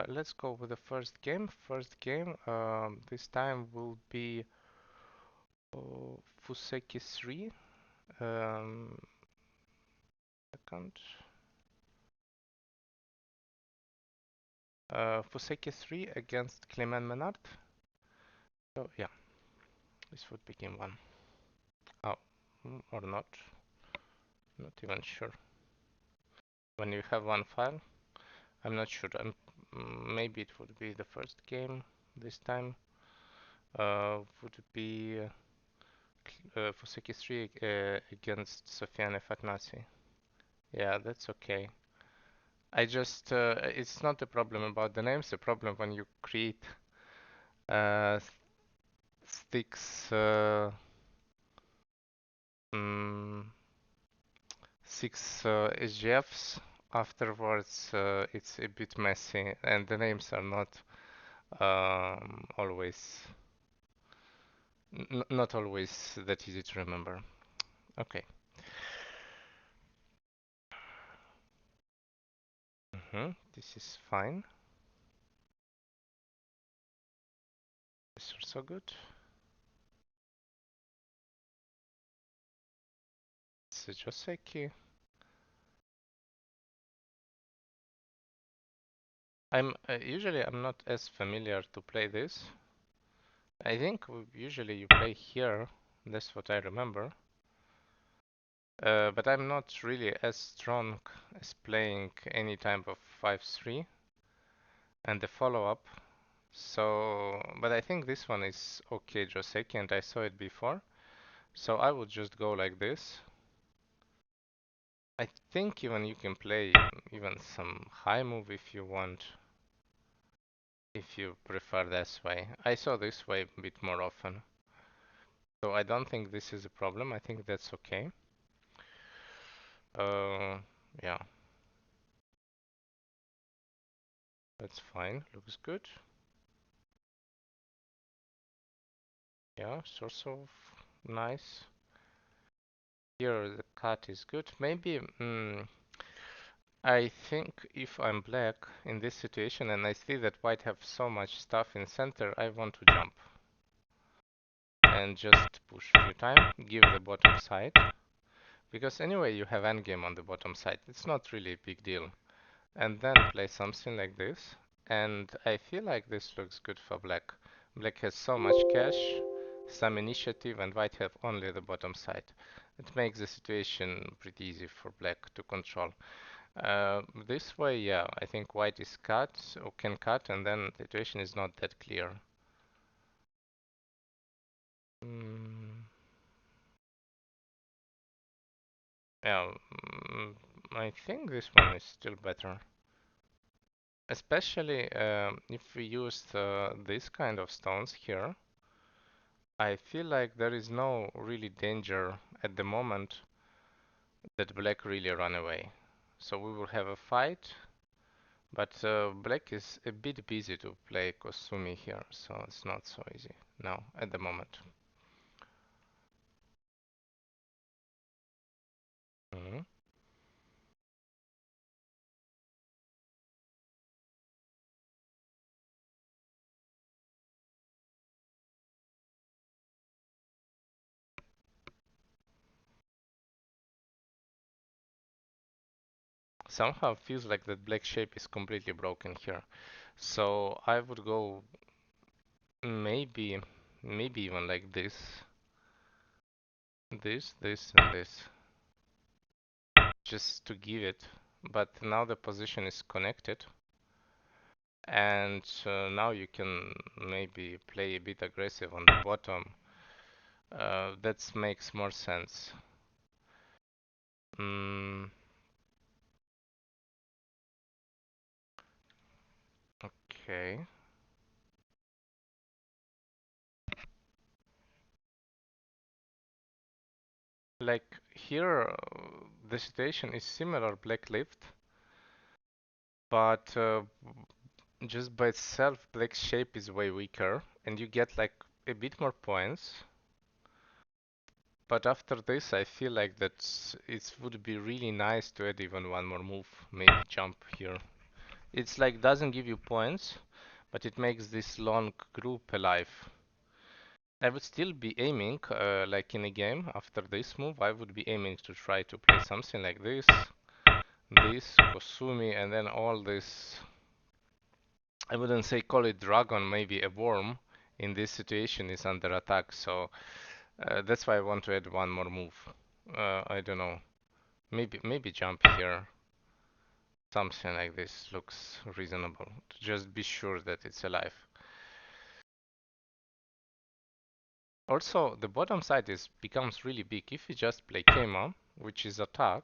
Let's go with the first game. First game, this time will be Fuseki 3. Second. Fuseki 3 against Clement Menard. So yeah, this would be game 1. Oh, or not. Not even sure. When you have one file, I'm not sure. Maybe it would be the first game this time. Would be Fuseki 3 against Sofiane Fatnasi. Yeah, that's okay. I just, it's not a problem about the names, the problem when you create uh, six, mm, six SGFs. Afterwards, it's a bit messy, and the names are not always, not always that easy to remember. Okay. This is fine. This is also good. It's a Joseki. Usually I'm not as familiar to play this. I think usually you play here. That's what I remember. But I'm not really as strong as playing any type of 5-3 and the follow-up. So, but I think this one is okay, Joseki, and I saw it before. So I would just go like this. I think even you can play even some high move if you want, if you prefer this way. I saw this way a bit more often. So I don't think this is a problem. I think that's okay. Yeah, that's fine. Looks good. Yeah, sort of nice. Here the cut is good. Maybe I think if I'm black in this situation and I see that white have so much stuff in center, I want to jump and just push a few times, give the bottom side. Because anyway you have endgame on the bottom side. It's not really a big deal. And then play something like this. And I feel like this looks good for black. Black has so much cash, some initiative, and white have only the bottom side. It makes the situation pretty easy for black to control. This way, yeah, I think white is cut or can cut, and then the situation is not that clear. Mm, yeah, I think this one is still better. Especially if we use this kind of stones here. I feel like there is no really danger at the moment that black really run away. So we will have a fight, but black is a bit busy to play Kosumi here, so it's not so easy now at the moment. Mhm. Somehow feels like that black shape is completely broken here. So I would go maybe, maybe even like this, this, and this, just to give it. But now the position is connected, and now you can maybe play a bit aggressive on the bottom. That makes more sense. Mm, okay. Like here, the situation is similar, black lift, but just by itself, black shape is way weaker, and you get like a bit more points. But after this, I feel like that it would be really nice to add even one more move, maybe jump here. It's like doesn't give you points, but it makes this long group alive. I would still be aiming, like in a game, after this move, I would be aiming to try to play something like this, Kosumi, and then all this, I wouldn't say call it dragon, maybe a worm in this situation is under attack, so that's why I want to add one more move. I don't know, maybe jump here, something like this looks reasonable, to just be sure that it's alive. Also, the bottom side becomes really big. If you just play Kema, which is attack,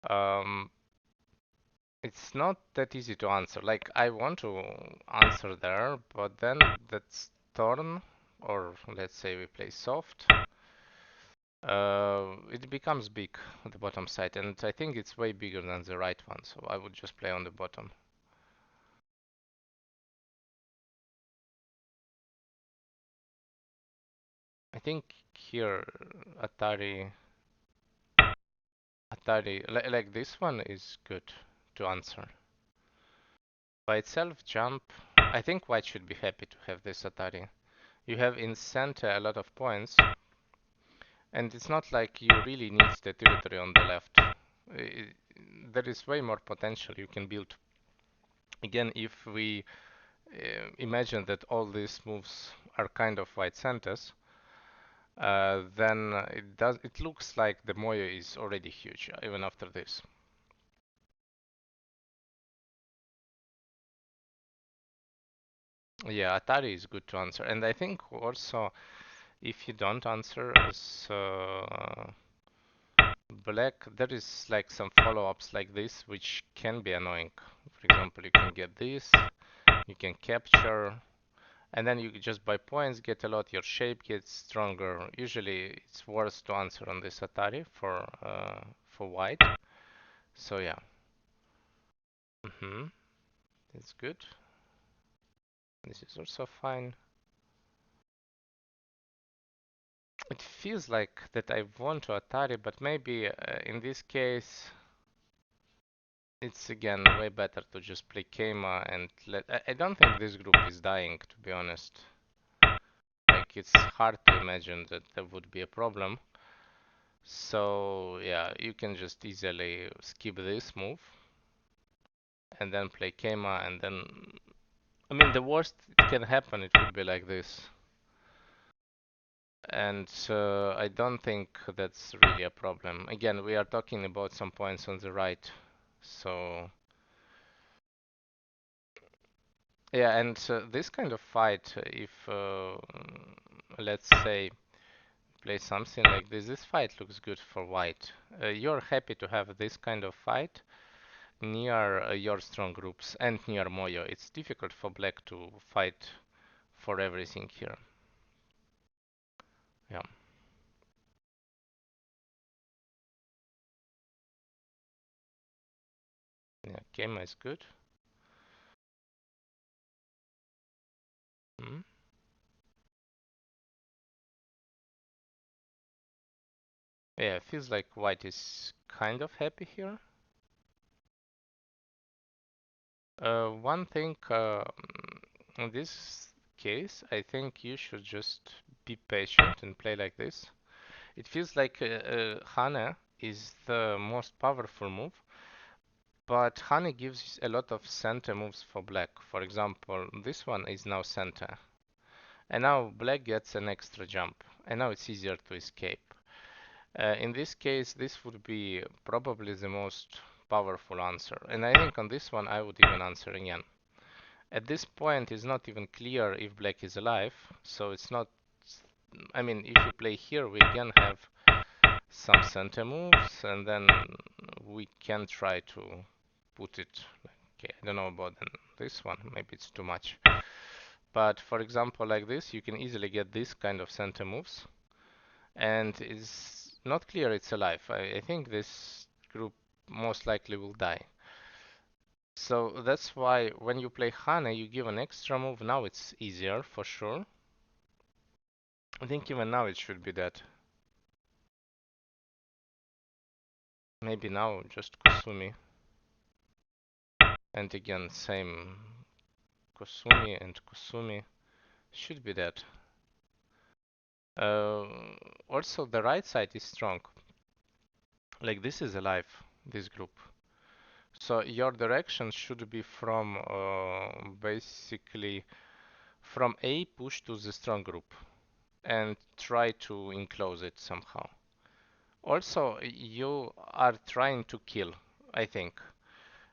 um, it's not that easy to answer. Like, I want to answer there, but then that's turn, or let's say we play soft, it becomes big on the bottom side, and I think it's way bigger than the right one, so I would just play on the bottom. I think here Atari, like this one is good to answer. By itself, jump, I think white should be happy to have this Atari. You have in center a lot of points, and it's not like you really need the territory on the left. There is way more potential you can build. Again, if we imagine that all these moves are kind of white centers, then it looks like the Moyo is already huge, even after this. Yeah, Atari is good to answer, and I think also if you don't answer as black, there is like some follow-ups like this which can be annoying. For example, you can get this, you can capture, and then you just by points get a lot, your shape gets stronger. Usually it's worse to answer on this Atari for white. So yeah. That's good. This is also fine. It feels like that I want to Atari, but maybe in this case it's again way better to just play Keima and let. I don't think this group is dying, to be honest. Like it's hard to imagine that there would be a problem. So yeah, you can just easily skip this move and then play Keima and then. I mean, the worst it can happen, it would be like this. And I don't think that's really a problem. Again, we are talking about some points on the right, so yeah. And this kind of fight, if let's say play something like this fight looks good for white. You're happy to have this kind of fight near your strong groups and near Moyo. It's difficult for black to fight for everything here. Yeah, yeah, Kema is good. Hmm. Yeah, it feels like white is kind of happy here. One thing in this case, I think you should just be patient and play like this. It feels like Hane is the most powerful move, but Hane gives a lot of center moves for black. For example, this one is now center, and now black gets an extra jump, and now it's easier to escape. In this case, this would be probably the most powerful answer, and I think on this one I would even answer again. At this point, it's not even clear if black is alive, so it's not. I mean, if you play here, we again have some center moves, and then we can try to put it. Okay, I don't know about this one, maybe it's too much. But for example, like this, you can easily get this kind of center moves, and it's not clear it's alive. I think this group most likely will die. So that's why when you play Hane, you give an extra move. Now it's easier for sure. I think even now it should be that. Maybe now just Kusumi. And again, same Kusumi and Kusumi. Should be that. Uh, Also, the right side is strong. Like this is alive, this group. So your direction should be from basically from A push to the strong group and try to enclose it somehow. Also, you are trying to kill, I think.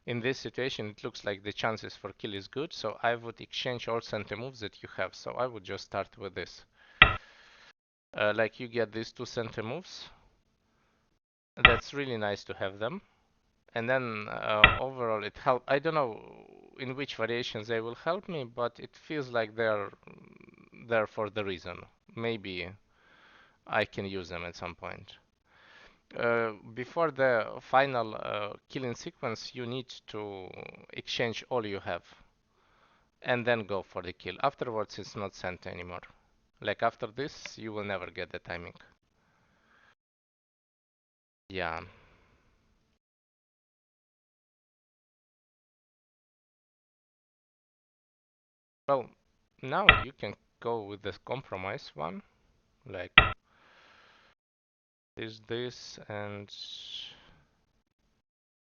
In this situation, it looks like the chances for kill is good, so I would exchange all center moves that you have. So I would just start with this. Like you get these two center moves. That's really nice to have them. And then overall it help. I don't know in which variations they will help me, but it feels like they're there for the reason. Maybe I can use them at some point. Before the final killing sequence, you need to exchange all you have and then go for the kill. Afterwards, it's not sent anymore. Like after this, you will never get the timing. Yeah. Well, now you can go with the compromise one, like this, and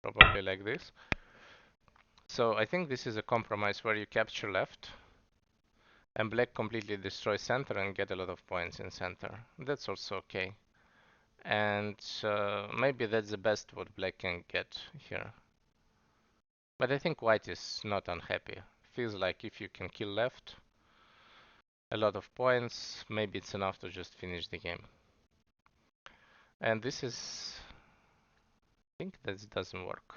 probably like this. So I think this is a compromise where you capture left, and black completely destroys center and get a lot of points in center. That's also okay. And maybe that's the best what black can get here. But I think white is not unhappy. Feels like if you can kill left, a lot of points, maybe it's enough to just finish the game. And this is... I think that doesn't work.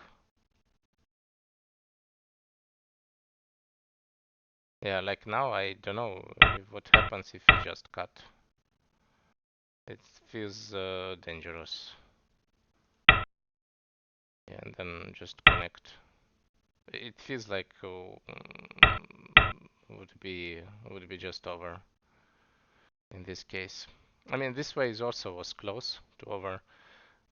Yeah, like now I don't know what happens if you just cut. It feels dangerous. Yeah, and then just connect. It feels like would be just over in this case. I mean, this way is also was close to over,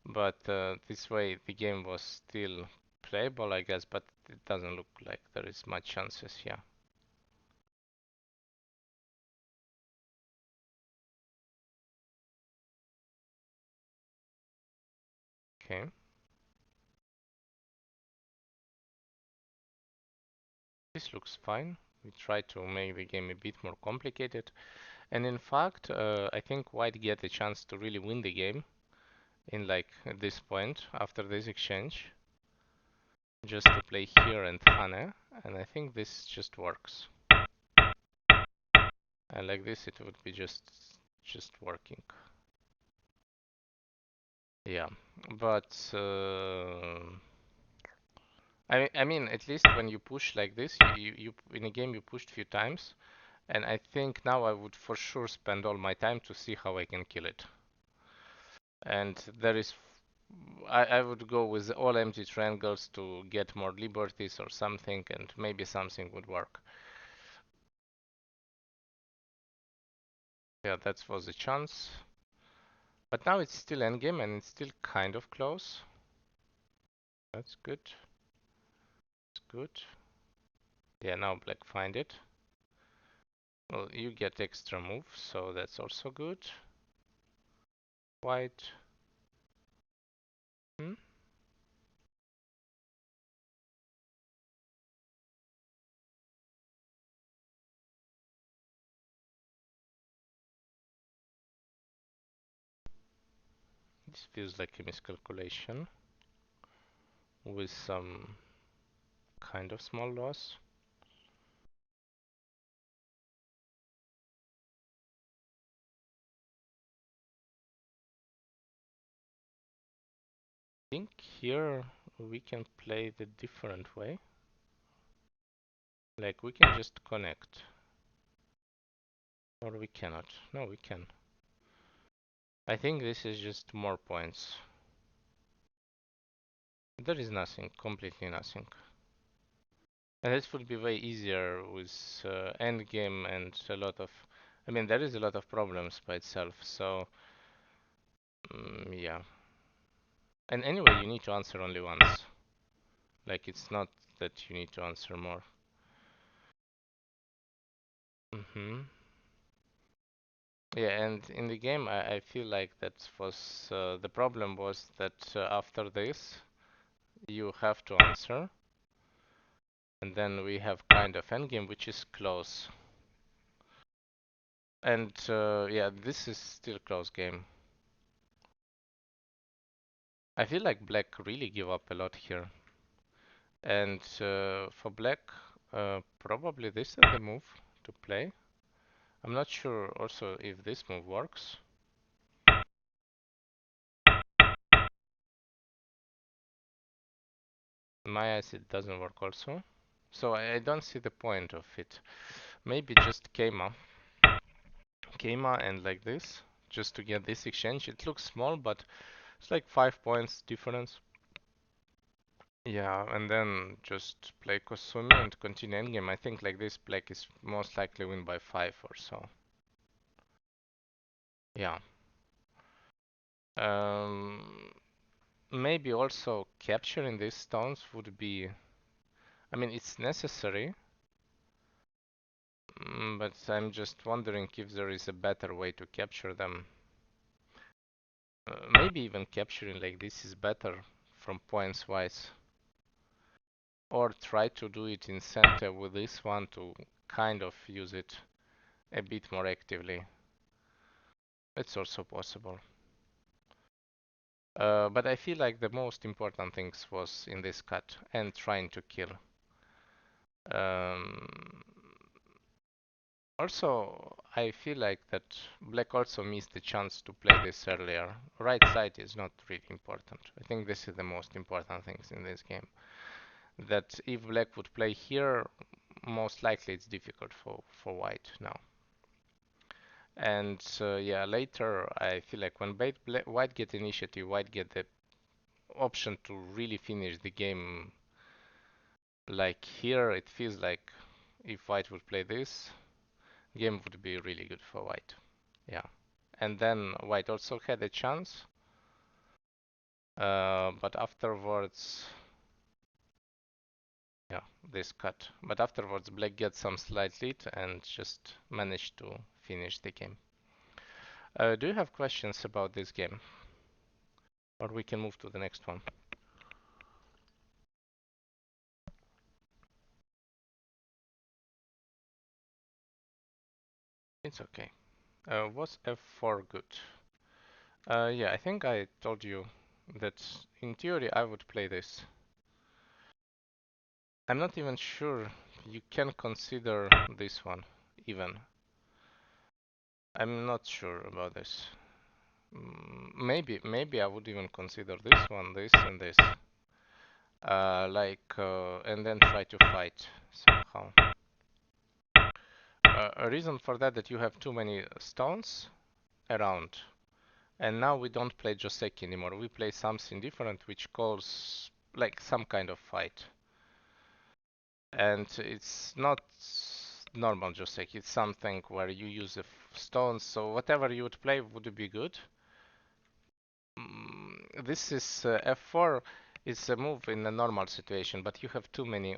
but this way the game was still playable, I guess. But it doesn't look like there is much chances. Yeah. Okay. This looks fine. We try to make the game a bit more complicated. And in fact, I think white get a chance to really win the game in like at this point after this exchange. Just to play here and Hane, and I think this just works. And like this it would be just working. Yeah, but I mean at least when you push like this, you in a game you pushed few times, and I think now I would for sure spend all my time to see how I can kill it. And there is I would go with all empty triangles to get more liberties or something, and maybe something would work. Yeah, that was a chance. But now it's still endgame and it's still kind of close. That's good. It's good. Yeah, now black find it. Well, you get extra moves, so that's also good. White. Hmm? This feels like a miscalculation with some kind of small loss. I think here we can play the different way. Like we can just connect. Or we cannot. No, we can. I think this is just more points. There is nothing, completely nothing. And this would be way easier with endgame and a lot of I mean, there is a lot of problems by itself, so yeah. And anyway, you need to answer only once. Like, it's not that you need to answer more. Yeah, and in the game, I feel like that was the problem was that after this, you have to answer, and then we have kind of endgame, which is close. And yeah, this is still close game. I feel like black really give up a lot here. And for black, probably this is the move to play. I'm not sure also if this move works. In my eyes, it doesn't work also. So I don't see the point of it. Maybe just Keima and like this, just to get this exchange. It looks small, but it's like 5 points difference. Yeah, and then just play Kosumi and continue endgame. I think like this, black is most likely win by 5 or so. Yeah. Maybe also capturing these stones would be, I mean, it's necessary, but I'm just wondering if there is a better way to capture them. Maybe even capturing like this is better from points wise. Or try to do it in center with this one to kind of use it a bit more actively. It's also possible. But I feel like the most important things was in this cut and trying to kill. Um, Also, I feel like that black also missed the chance to play this earlier. Right side is not really important. I think this is the most important things in this game. That if black would play here, most likely it's difficult for white now. And yeah, later I feel like when white get initiative, white get the option to really finish the game. Like here, it feels like if white would play this, game would be really good for white. Yeah. And then white also had a chance, but afterwards, yeah, this cut. But afterwards, black gets some slight lead and just managed to finish the game. Do you have questions about this game? Or we can move to the next one. It's okay. Was F4 good? Yeah, I think I told you that in theory I would play this. I'm not even sure you can consider this one, even. I'm not sure about this. Maybe I would even consider this one, this, and this. And then try to fight somehow. A reason for that you have too many stones around. And now we don't play Joseki anymore. We play something different which calls like some kind of fight. And it's not normal Joseki. It's something where you use the stones. So whatever you would play would be good. This is F4 is a move in a normal situation, but you have too many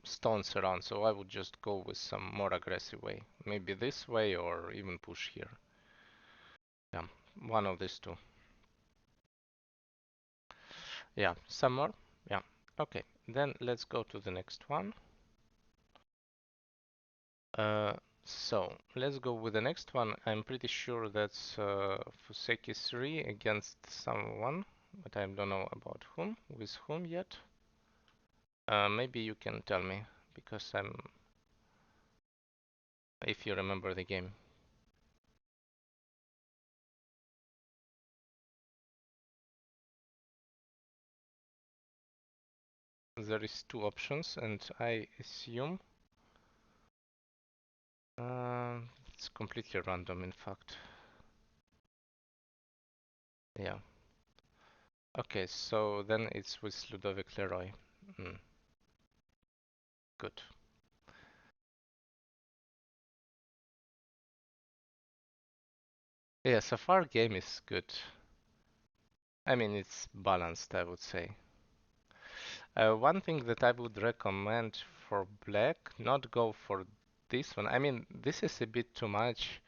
stones around, so I would just go with some more aggressive way. Maybe this way or even push here. Yeah, one of these two. Yeah, some more? Yeah. Okay, then let's go to the next one. Uh, so let's go with the next one. I'm pretty sure that's Fuseki 3 against someone, but I don't know about whom, with whom yet. Maybe you can tell me, because if you remember the game. There is two options, and I assume it's completely random, in fact. Yeah. Okay, so then it's with Ludovic Leroy. Mm, good. Yeah, so far game is good. I mean, it's balanced, I would say. One thing that I would recommend for black, not go for this one. I mean, this is a bit too much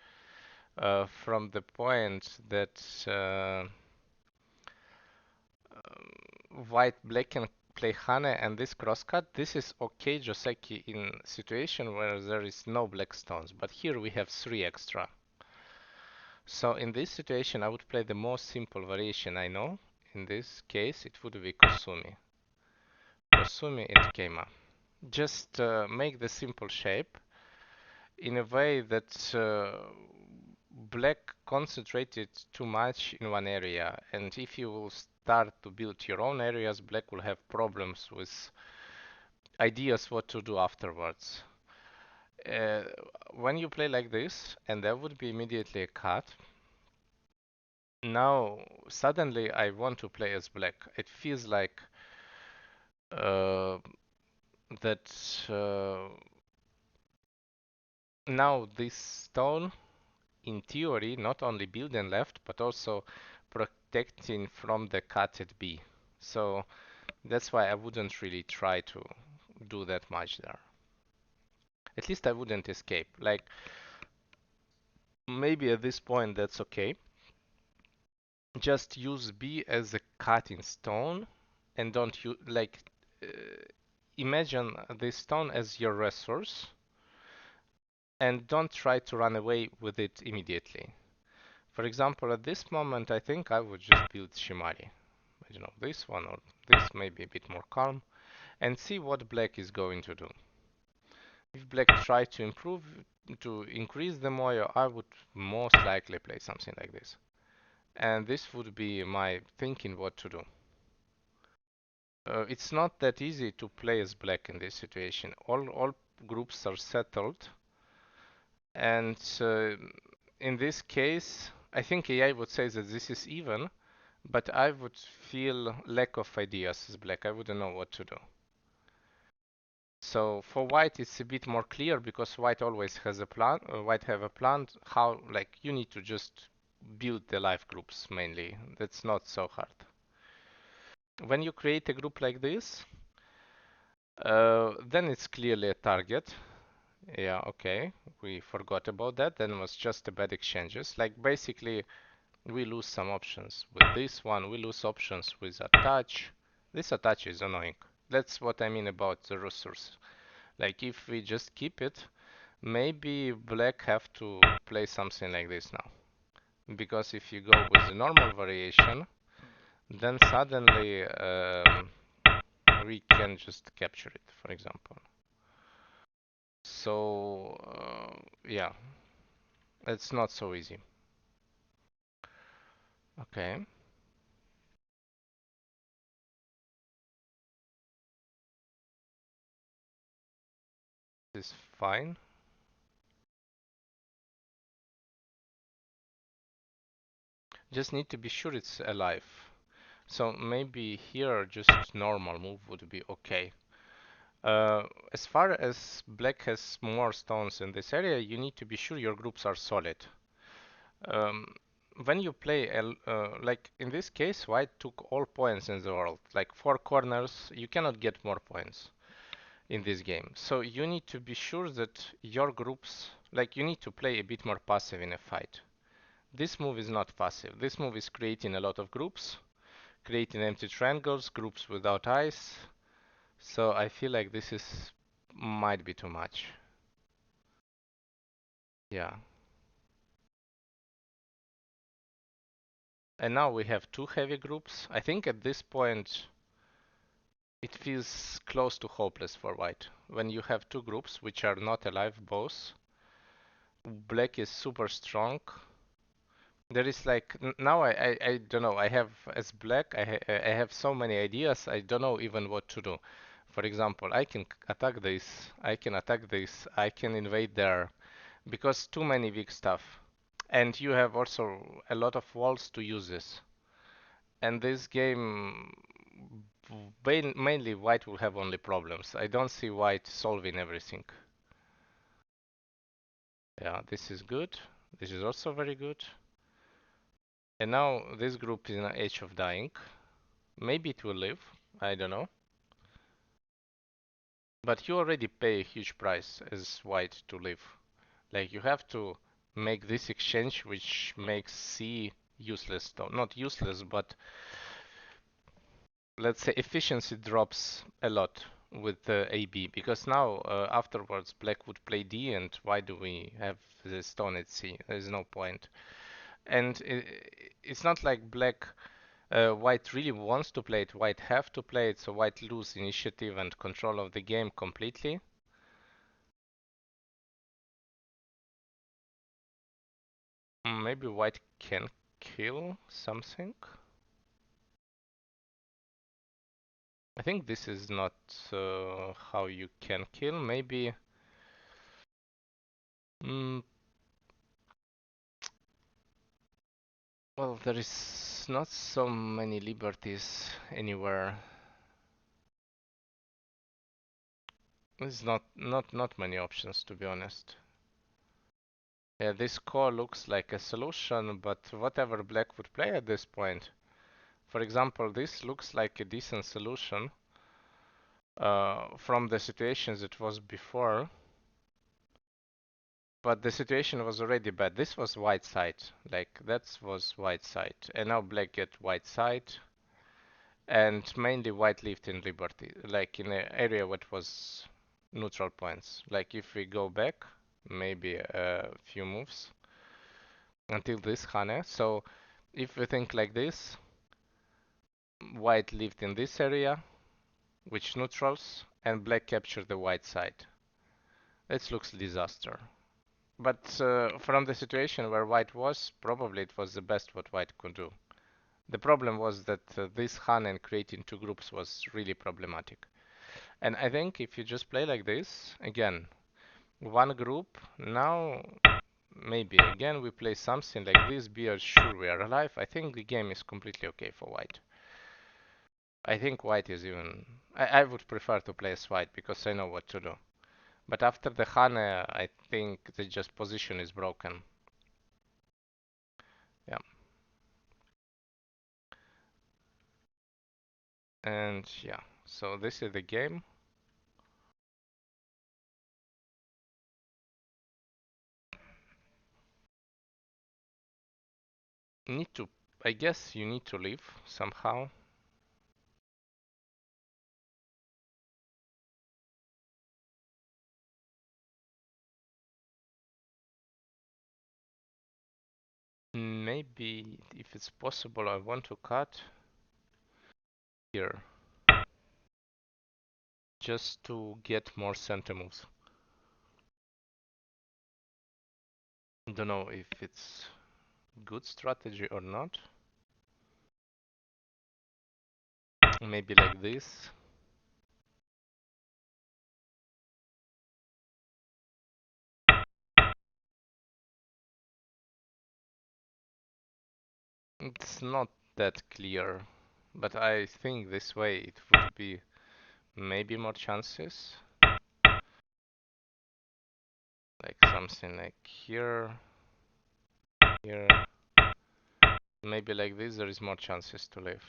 from the point that white black can play Hane and this crosscut. This is okay Joseki in situation where there is no black stones, but here we have 3 extra. So in this situation I would play the most simple variation I know. In this case it would be Kosumi. Kosumi and Keima. Just make the simple shape in a way that black concentrated too much in one area, and if you will start to build your own areas, black will have problems with ideas what to do afterwards. Uh, when you play like this, and there would be immediately a cut, now suddenly I want to play as black. It feels like uh, that now this stone in theory, not only building left, but also protecting from the cut at B. So that's why I wouldn't really try to do that much there. At least I wouldn't escape. Like, maybe at this point that's okay. Just use B as a cutting stone and don't use, like, uh, imagine this stone as your resource and don't try to run away with it immediately. For example, at this moment, I think I would just build Shimari. I don't know, this one or this may be a bit more calm, and see what black is going to do. If black try to improve, to increase the moyo, I would most likely play something like this. And this would be my thinking what to do. It's not that easy to play as black in this situation. All groups are settled, and in this case, I think AI would say that this is even, but I would feel lack of ideas as black. I wouldn't know what to do. So for white, it's a bit more clear because white always has a plan. White have a plan how, like, you need to just build the life groups mainly. That's not so hard. When you create a group like this, then it's clearly a target. Yeah, okay, we forgot about that. Then it was just a bad exchanges. Like basically, we lose some options with this one. We lose options with attach. This attach is annoying. That's what I mean about the resource. Like if we just keep it, maybe black have to play something like this now. Because if you go with the normal variation, then suddenly we can just capture it, for example. So yeah, it's not so easy. Okay, this is fine. Just need to be sure it's alive. So maybe here just normal move would be okay. As far as black has more stones in this area, you need to be sure your groups are solid. Um, when you play, like in this case, white took all points in the world, like 4 corners, you cannot get more points in this game. So you need to be sure that your groups, like you need to play a bit more passive in a fight. This move is not passive. This move is creating a lot of groups, creating empty triangles, groups without eyes. So I feel like this is might be too much. Yeah. And now we have 2 heavy groups. I think at this point it feels close to hopeless for white. When you have 2 groups which are not alive both, black is super strong. There is like now I don't know. I have as black I have so many ideas. I don't know even what to do. For example, I can attack this. I can attack this. I can invade there because too many weak stuff. And you have also a lot of walls to use this. And this game, mainly white will have only problems. I don't see white solving everything. Yeah, this is good. This is also very good. And now this group is in the edge of dying. Maybe it will live, I don't know. But you already pay a huge price as white to live. Like you have to make this exchange which makes C useless. Not useless, but let's say efficiency drops a lot with the AB because now afterwards black would play D and why do we have the stone at C? There's no point. And it's not like white really wants to play it, white have to play it, so white lose initiative and control of the game completely. Maybe white can kill something. I think this is not how you can kill. Maybe. Mm, well, there is not so many liberties anywhere. There's not many options to be honest. Yeah, this core looks like a solution, but whatever black would play at this point. For example, this looks like a decent solution from the situations it was before. But the situation was already bad. This was white side, like that was white side, and now black get white side, and mainly white lived in liberty, like in an area what was neutral points. Like if we go back, maybe a few moves until this Hane. So if we think like this, white lived in this area, which neutrals, and black captured the white side. It looks disaster. But from the situation where white was, probably it was the best what white could do. The problem was that this Han and creating two groups was really problematic. And I think if you just play like this, again, one group, now maybe again we play something like this, be sure we are alive, I think the game is completely okay for white. I think white is even... I would prefer to play as white because I know what to do. But after the Hane, I think the just position is broken. Yeah. And yeah, so this is the game. Need to, I guess you need to leave somehow. Maybe if it's possible, I want to cut here just to get more center moves. Don't know if it's good strategy or not. Maybe like this. It's not that clear, but I think this way it would be maybe more chances. Like something like here, here. Maybe like this there is more chances to live.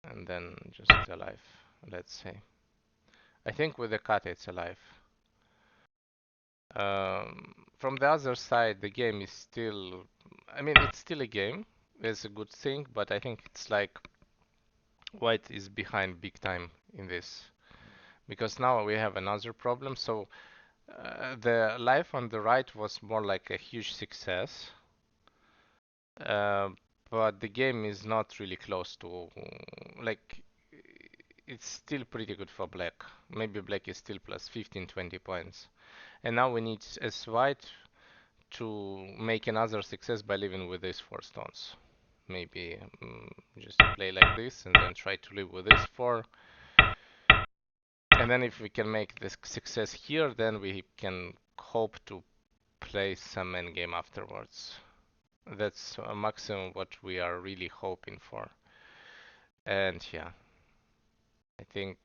And then just alive, let's say. I think with the cut it's alive. From the other side, the game is still, I mean, it's still a game. It's a good thing, but I think it's like white is behind big time in this. Because now we have another problem. So the life on the right was more like a huge success. Uh, but the game is not really close to, like, it's still pretty good for black. Maybe black is still plus 15, 20 points. And now we need as white to make another success by living with these 4 stones. Maybe just play like this and then try to live with this 4. And then if we can make this success here, then we can hope to play some endgame afterwards. That's a maximum what we are really hoping for. And yeah, I think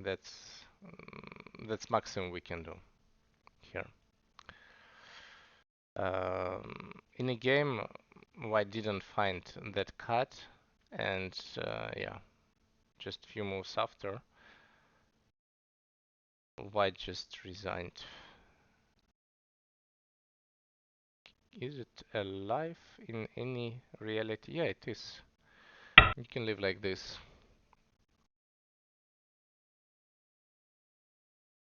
that's maximum we can do here. In a game, white didn't find that cut, and yeah, just few moves after, white just resigned. Is it alive in any reality? Yeah, it is. You can live like this.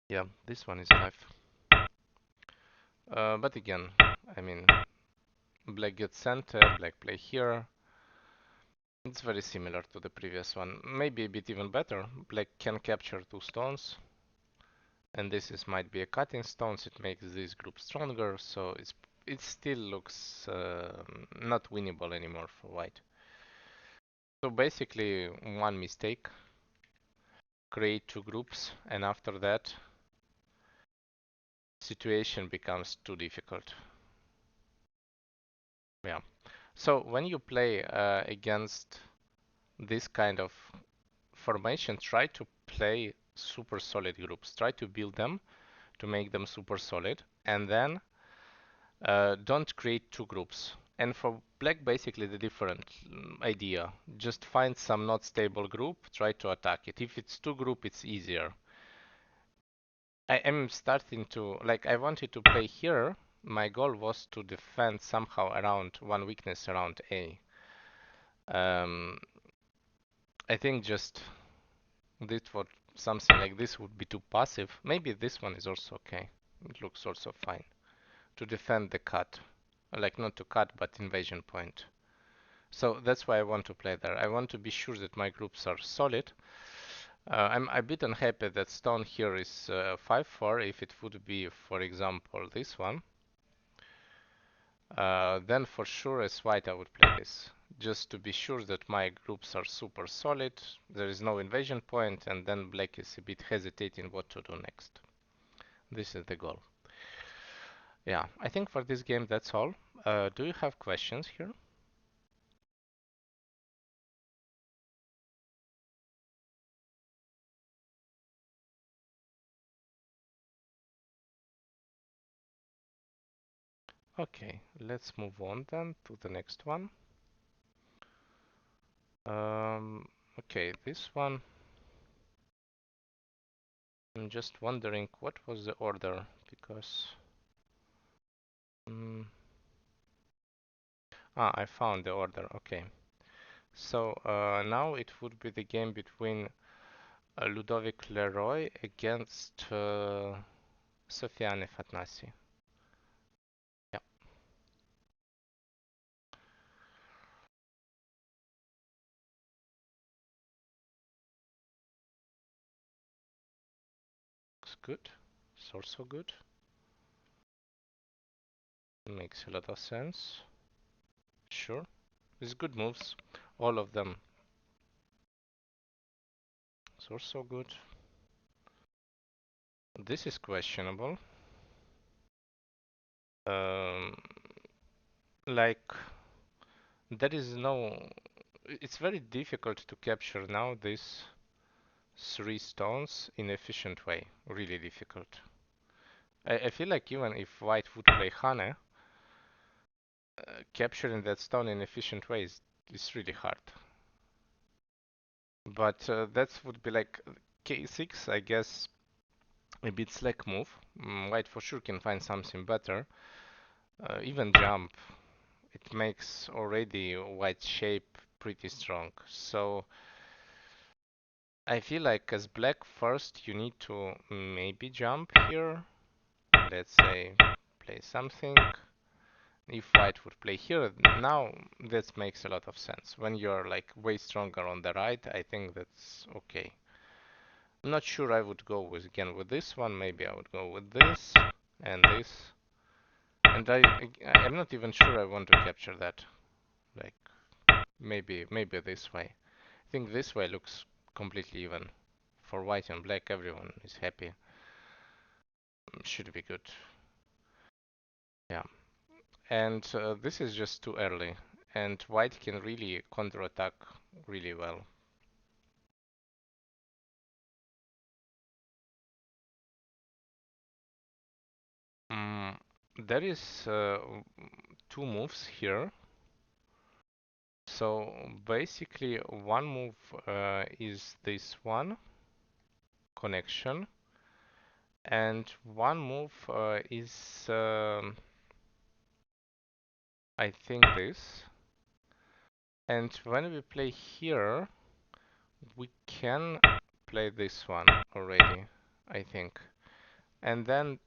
Yeah, this one is alive. But again, I mean, black gets center, black play here. It's very similar to the previous one. Maybe a bit even better. Black can capture two stones. And this is might be a cutting stones. It makes this group stronger. So it still looks not winnable anymore for white. So basically one mistake. Create two groups, and after that situation becomes too difficult. Yeah. So when you play against this kind of formation, try to play super solid groups. Try to build them to make them super solid, and then don't create two groups. And for black, basically the different idea. Just find some not stable group, try to attack it. If it's two group, it's easier. I am starting to, like, I wanted to play here. My goal was to defend somehow around one weakness around A. I think just this for something like this would be too passive. Maybe this one is also okay. It looks also fine. To defend the cut. Like not to cut, but invasion point. So that's why I want to play there. I want to be sure that my groups are solid. I'm a bit unhappy that stone here is 5-4. If it would be, for example, this one, then for sure as white I would play this. Just to be sure that my groups are super solid, there is no invasion point, and then black is a bit hesitating what to do next. This is the goal. Yeah, I think for this game that's all. Do you have questions here? Okay, let's move on then to the next one. Okay, this one, I'm just wondering what was the order, because I found the order. Okay, so now it would be the game between Ludovic Leroy against Sofiane Fatnassi. Yeah, looks good. It's also good. Makes a lot of sense. Sure, it's good moves. All of them. It's also good. This is questionable. Um, like there is no. It's very difficult to capture now these three stones in efficient way. Really difficult. I feel like even if white would play Hane, capturing that stone in efficient ways is really hard. But that would be like K6, I guess, a bit slack move. White for sure can find something better. Even jump, it makes already white shape pretty strong. So I feel like as black first you need to maybe jump here. Let's say play something. If white would play here, now that makes a lot of sense. When you're like way stronger on the right, I think that's okay. I'm not sure I would go with again with this one. Maybe I would go with this and this. And I'm not even sure I want to capture that. Like maybe this way. I think this way looks completely even. For white and black, everyone is happy. Should be good. Yeah. And this is just too early. And white can really counterattack really well. Mm, there is two moves here. So basically one move is this one connection, and one move is I think this. And when we play here, we can play this one already, I think. And then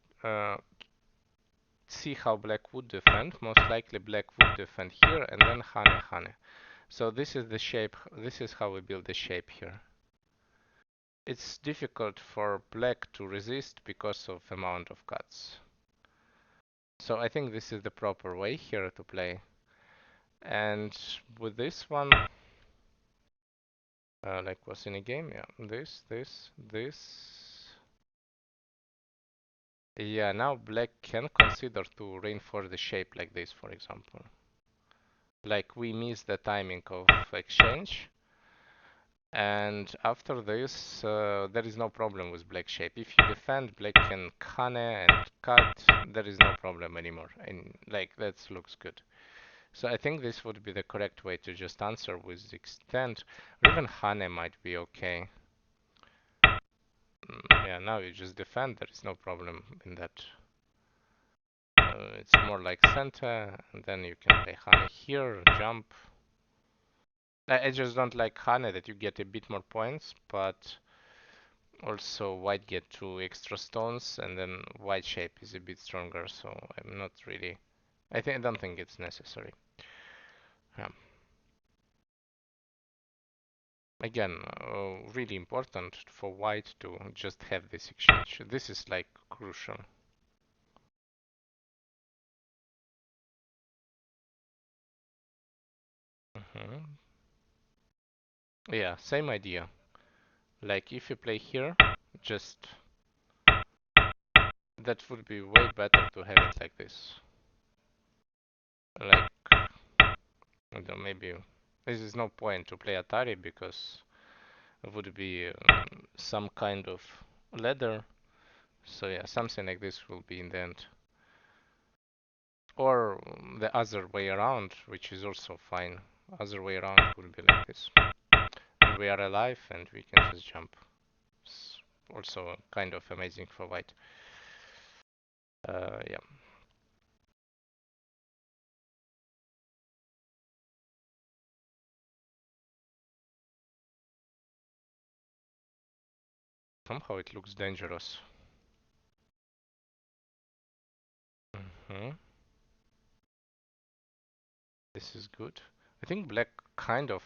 see how black would defend. Most likely black would defend here and then Hane Hane. So this is the shape, this is how we build the shape here. It's difficult for black to resist because of amount of cuts. So I think this is the proper way here to play. And with this one, like was in a game, yeah, this. Yeah, now black can consider to reinforce the shape like this, for example. Like we miss the timing of exchange. And after this, there is no problem with black shape. If you defend, black can Hane and cut, there is no problem anymore. And like that looks good. So I think this would be the correct way to just answer with extend. Or even Hane might be okay. Yeah, now you just defend, there is no problem in that. It's more like center, and then you can play Hane here, jump. I just don't like Hane that you get a bit more points, but also white get 2 extra stones, and then white shape is a bit stronger, so I'm not really... I don't think it's necessary. Yeah. Again, really important for white to just have this exchange. This is like crucial. Yeah, same idea. Like if you play here, just that would be way better to have it like this. Like, I don't know, maybe this is no point to play Atari because it would be some kind of ladder. So yeah, something like this will be in the end. Or the other way around, which is also fine. Other way around will be like this. And we are alive and we can just jump. It's also kind of amazing for white. Yeah. Somehow it looks dangerous. This is good. I think black kind of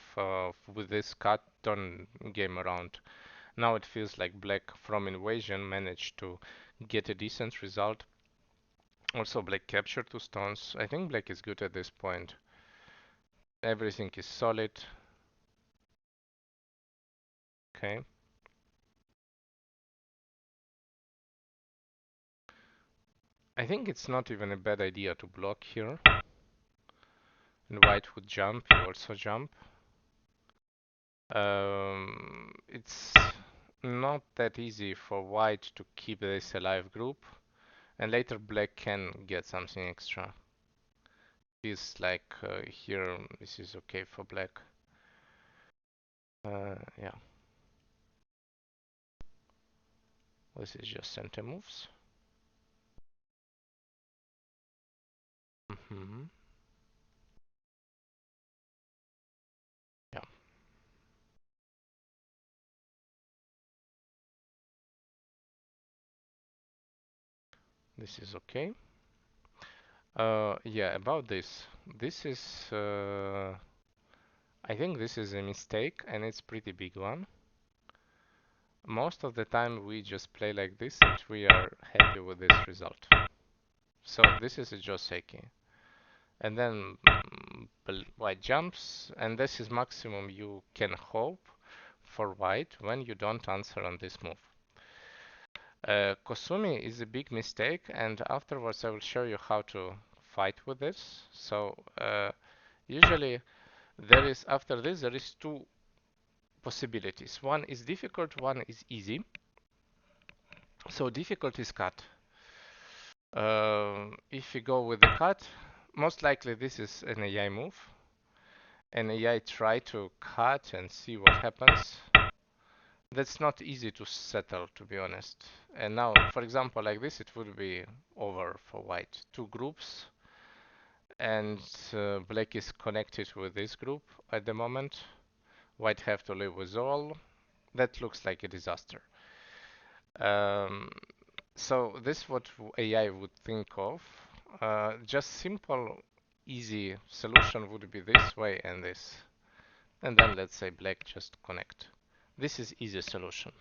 with this cut turn game around. Now it feels like black from invasion managed to get a decent result. Also black captured 2 stones. I think black is good at this point. Everything is solid. Okay. I think it's not even a bad idea to block here. And white would jump, you also jump. It's not that easy for white to keep this alive group. And later black can get something extra. Feels like here this is okay for black. Yeah. This is just center moves. Yeah. This is okay. Yeah, about this. This is I think this is a mistake and it's pretty big one. Most of the time we just play like this and we are happy with this result. So this is a Joseki. And then white jumps, and this is maximum you can hope for white when you don't answer on this move. Kosumi is a big mistake, and afterwards I will show you how to fight with this. So usually after this there is 2 possibilities. One is difficult, one is easy. So difficult is cut. If you go with the cut, most likely this is an AI move. and AI try to cut and see what happens. That's not easy to settle, to be honest. And now, for example, like this, it would be over for white. Two groups, and black is connected with this group at the moment. White have to live with all. That looks like a disaster. Um, so this what AI would think of. Just simple, easy solution would be this way and this. And then let's say black just connect. This is easy solution,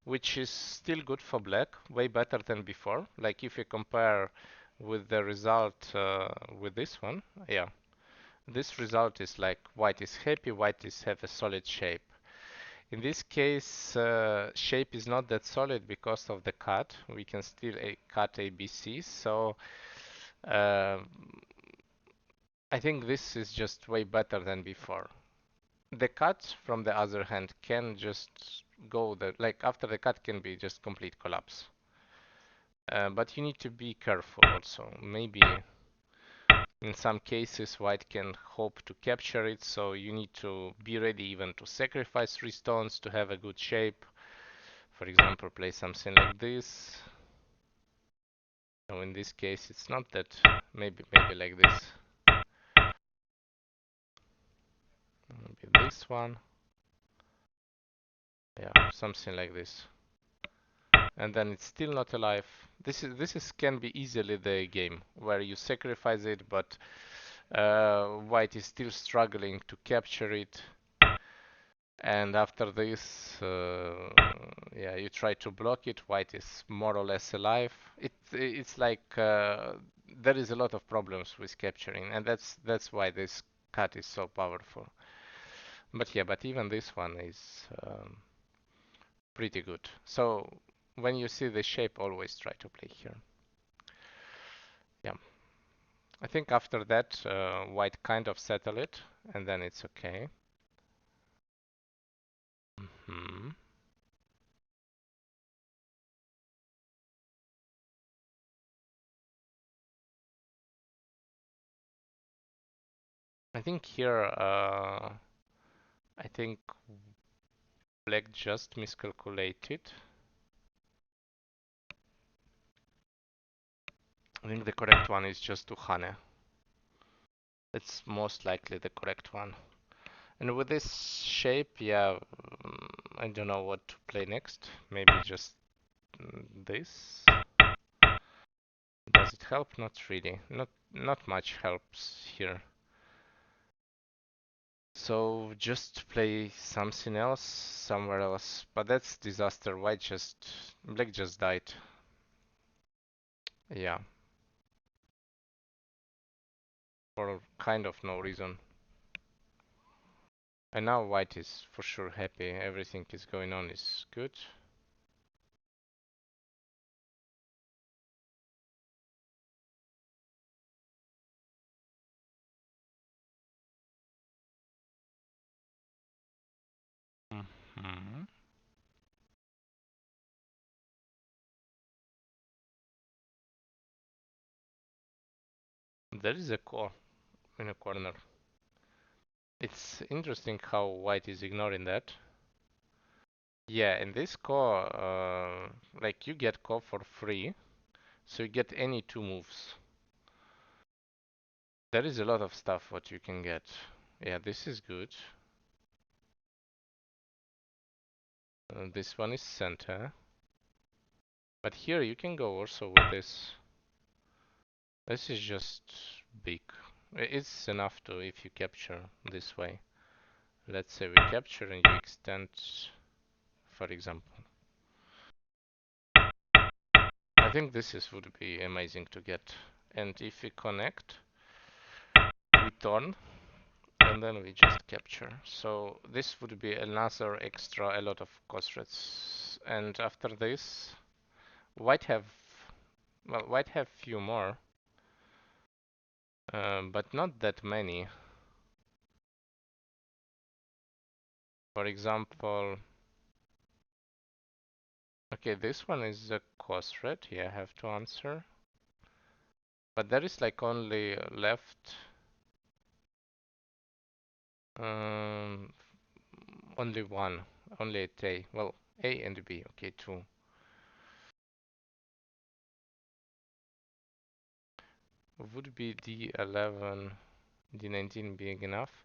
which is still good for black, way better than before. Like if you compare with the result with this one, yeah, this result is like white is happy, white is have a solid shape. In this case, shape is not that solid because of the cut. We can still cut ABC, so uh, I think this is just way better than before. The cut, from the other hand, can just go like after the cut can be just complete collapse. But you need to be careful also. Maybe in some cases white can hope to capture it, so you need to be ready even to sacrifice 3 stones to have a good shape. For example, play something like this. So in this case, it's not that. Maybe like this. Maybe this one. Yeah, something like this. And then it's still not alive. This is can be easily the game where you sacrifice it, but white is still struggling to capture it. And after this, yeah, you try to block it. White is more or less alive. It's like there is a lot of problems with capturing, and that's why this cut is so powerful. But yeah, but even this one is pretty good. So when you see the shape, always try to play here. Yeah, I think after that, white kind of settle it, and then it's okay. Hmm. I think here, I think black just miscalculated. I think the correct one is just to Hane. It's most likely the correct one. And with this shape, yeah, I don't know what to play next. Maybe just this. Does it help? Not really. Not much helps here. So just play something else somewhere else. But that's disaster. Black just died. Yeah, for kind of no reason. And now white is for sure happy. Everything is going on is good. Mhm. There is a core in a corner. It's interesting how white is ignoring that. Yeah, in this core, like you get core for free, so you get any 2 moves. There is a lot of stuff what you can get. Yeah, this is good. This one is center. But here you can go also with this. This is just big. It's enough to if you capture this way. Let's say we capture and you extend, for example. I think would be amazing to get. And if we connect, we turn, and then we just capture. So this would be another extra, a lot of cost rates. And after this, white have, well, white have few more, but not that many. For example, okay, this one is a cost rate. Yeah, I have to answer. But there is like only left Um, only one. Only at A. Well, A and B. Okay, two. Would be D11, D19 big enough?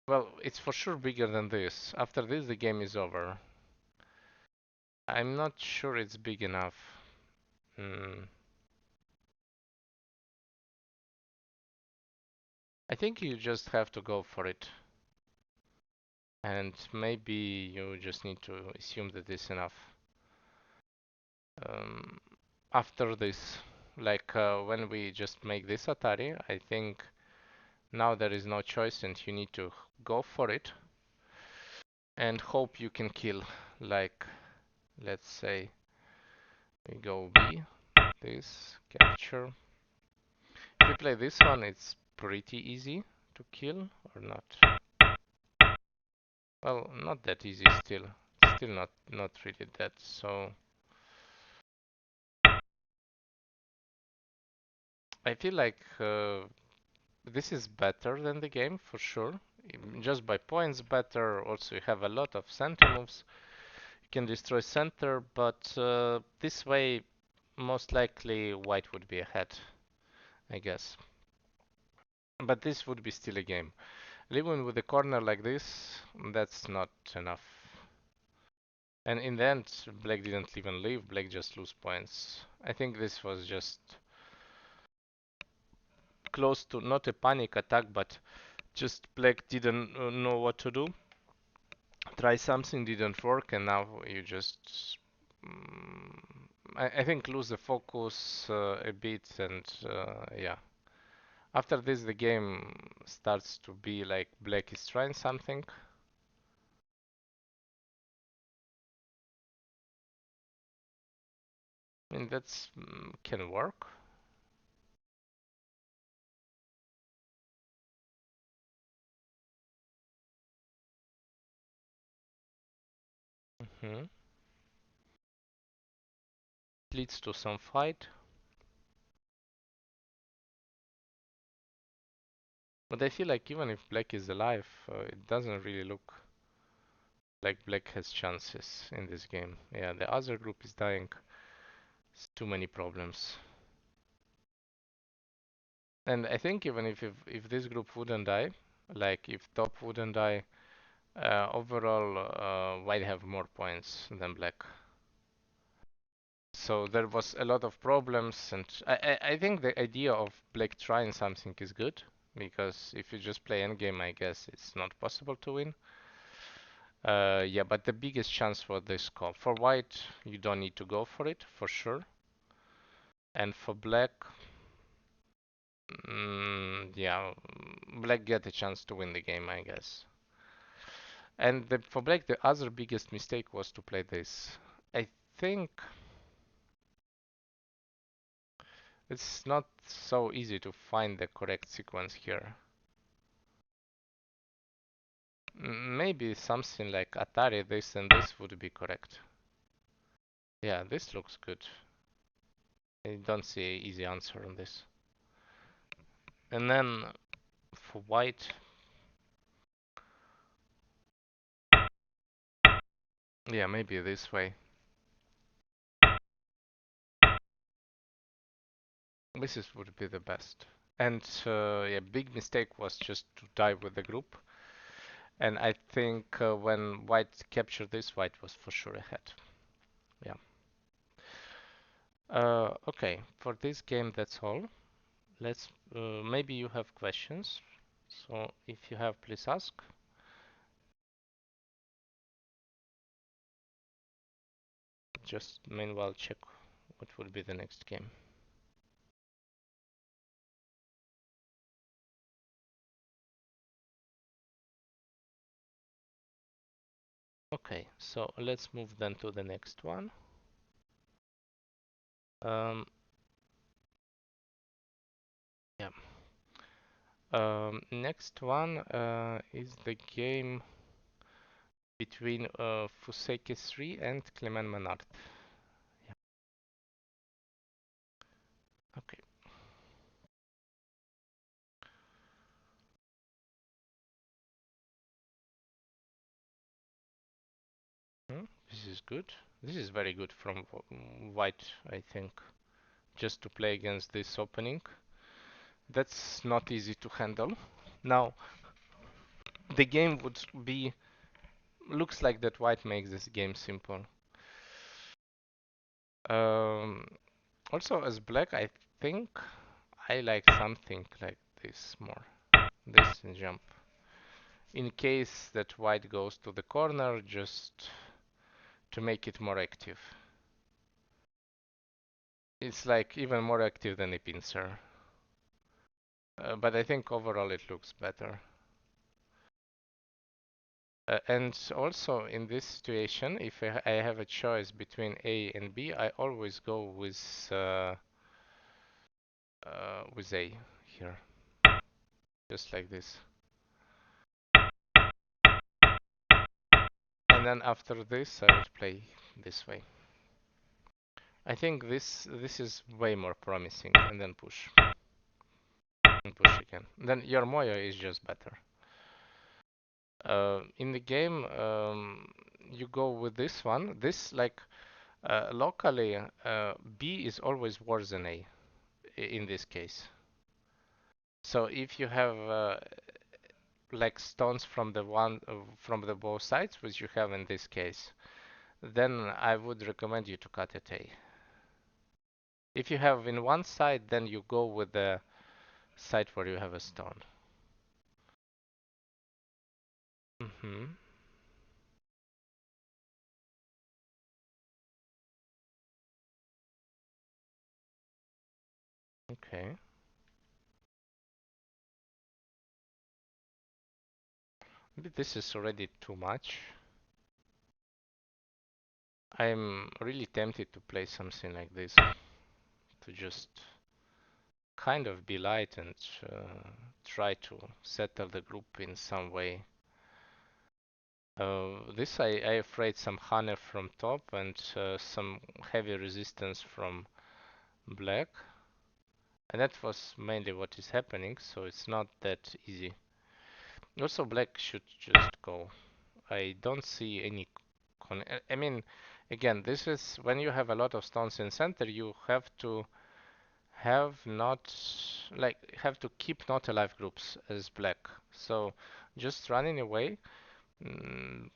Well, it's for sure bigger than this. After this, the game is over. I'm not sure it's big enough. Hmm. I think you just have to go for it. And maybe you just need to assume that it's enough. Um, After this, like when we just make this Atari, I think now there is no choice and you need to go for it and hope you can kill. Like, let's say we go B, this, capture. If you play this one, it's pretty easy to kill or not. Well, not that easy still. Still not really that. So I feel like this is better than the game for sure. Just by points better. Also, you have a lot of center moves. You can destroy center, but this way, most likely white would be ahead, I guess. But this would be still a game. Living with a corner like this, that's not enough. And in the end, black didn't even leave. Black just lose points. I think this was just close to not a panic attack, but just black didn't know what to do. Try something, didn't work, and now you just, mm, I think, lose the focus a bit, and yeah. After this, the game starts to be like black is trying something. I mean, that's can work. Hmm. Leads to some fight. But I feel like even if black is alive, it doesn't really look like black has chances in this game. Yeah, the other group is dying. It's too many problems. And I think even if this group wouldn't die, like if top wouldn't die, overall white have more points than black. So there was a lot of problems, and I think the idea of black trying something is good, because if you just play endgame, I guess it's not possible to win. Yeah, but the biggest chance for this call. For white, you don't need to go for it, for sure. And for black, yeah, black get a chance to win the game, I guess. And for black, the other biggest mistake was to play this. I think it's not so easy to find the correct sequence here. Maybe something like Atari, this and this would be correct. Yeah, this looks good. I don't see an easy answer on this. And then for white, yeah, maybe this way. This is would be the best. And yeah, big mistake was just to die with the group. And I think when white captured this, white was for sure ahead. Yeah. Okay, for this game, that's all. Let's maybe you have questions. So if you have, please ask. Just meanwhile check what would be the next game. Okay, so let's move then to the next one. Um, yeah. Next one is the game between Fuseke 3 and Clement Manard. Yeah. Okay. is good. This is very good from white, I think, just to play against this opening. That's not easy to handle. Now, the game would be... Looks like that white makes this game simple. Um, Also, as black, I think I like something like this more. This jump. In case that white goes to the corner, just to make it more active. It's like even more active than a pincer. But I think overall it looks better. And also in this situation, if I have a choice between A and B, I always go with A here, just like this. And then after this, I would play this way. I think this is way more promising, and then push. And push again. Then your Moyo is just better. In the game, you go with this one. This, like, locally, B is always worse than A in this case. So if you have like stones from from the both sides, which you have in this case, then I would recommend you to cut at A. If you have in one side, then you go with the side where you have a stone. Mm-hmm. Okay. Maybe this is already too much. I'm really tempted to play something like this, to just kind of be light and try to settle the group in some way. This I afraid some Hanner from top and some heavy resistance from black. And that was mainly what is happening, so it's not that easy. Also, black should just go. I don't see any I mean, again, this is when you have a lot of stones in center, you have to have to keep not alive groups as black. So just running away, mm,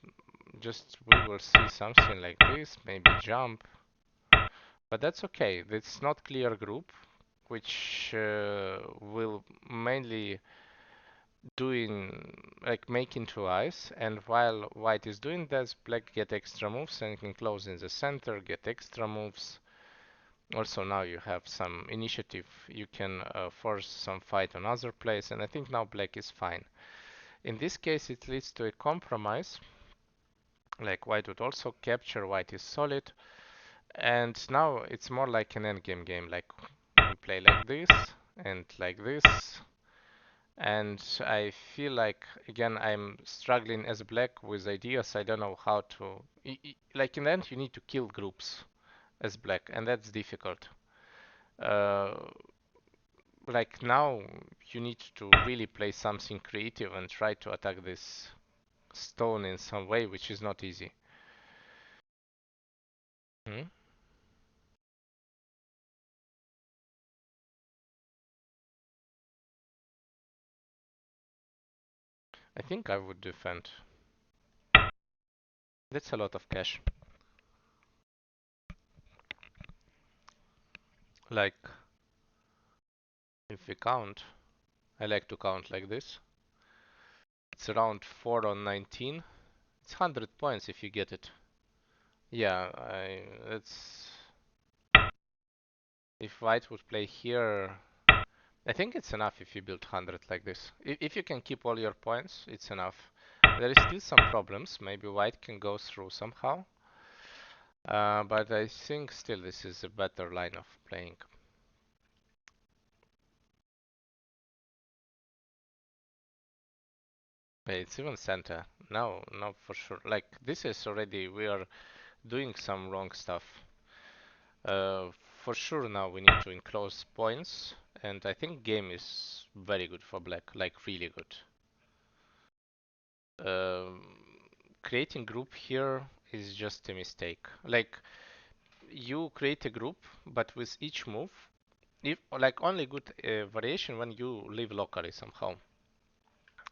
just we will see something like this, maybe jump, but that's okay. It's not clear group, which will mainly doing like making two eyes, and while white is doing that, black get extra moves and can close in the center, get extra moves. Also now you have some initiative, you can force some fight on other plays, and I think now black is fine. In this case it leads to a compromise, like white would also capture, white is solid, and now it's more like an endgame game, like we play like this and like this. And I feel like, again, I'm struggling as black with ideas. I don't know how to... Like in the end, you need to kill groups as black, and that's difficult. Uh, like now, you need to really play something creative and try to attack this stone in some way, which is not easy. Hmm? I think I would defend. That's a lot of cash. Like, if we count, I like to count like this. It's around 4 on 19. It's 100 points if you get it. Yeah, it's if white would play here, I think it's enough if you build 100 like this. If you can keep all your points, it's enough. There is still some problems. Maybe white can go through somehow. But I think still this is a better line of playing. It's even center. No, no, for sure. Like this is already, we are doing some wrong stuff. Uh, for sure now we need to enclose points, and I think game is very good for black, like really good. Um, Creating group here is just a mistake. Like, you create a group, but with each move, if like only good variation when you live locally somehow,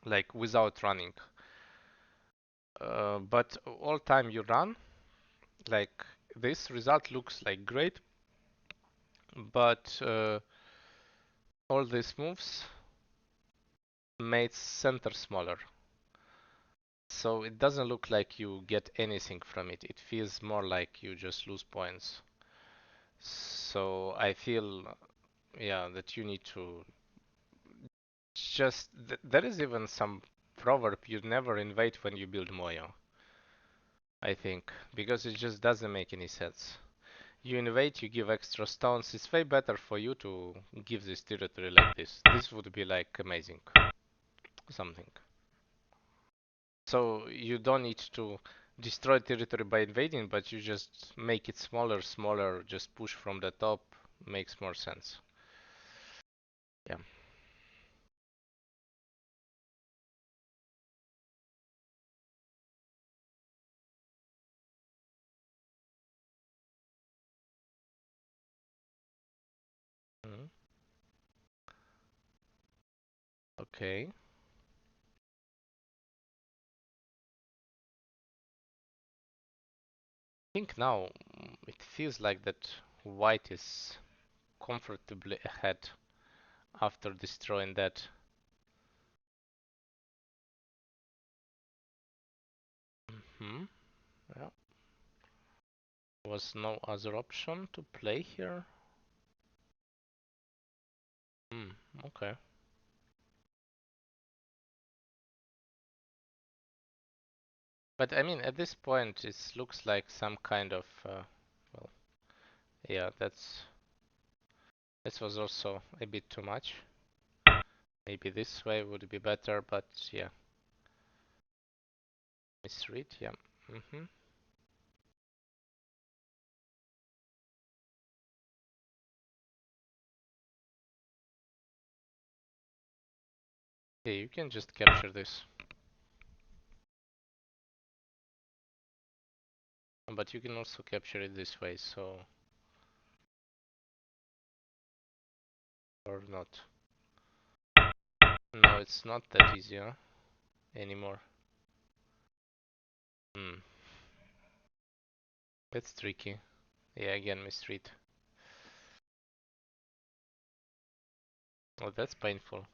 like without running. But all time you run, like this result looks like great, but all these moves made center smaller. So it doesn't look like you get anything from it. It feels more like you just lose points. So I feel, yeah, that you need to just. There is even some proverb you never invade when you build Moyo, I think, because it just doesn't make any sense. You invade, you give extra stones. It's way better for you to give this territory like this. This would be like amazing something. So you don't need to destroy territory by invading, but you just make it smaller, smaller, just push from the top, makes more sense. Yeah. Mhm. Okay. I think now it feels like that white is comfortably ahead after destroying that. Hmm. Yeah. Was no other option to play here. Hmm. Okay. But I mean, at this point, it looks like some kind of, well, yeah, this was also a bit too much. Maybe this way would be better, but yeah, misread, yeah. Mm-hmm. Yeah, you can just capture this, but you can also capture it this way, so or not. No, it's not that easy, huh? Anymore. Hmm, that's tricky. Yeah, again, misread. Oh, that's painful.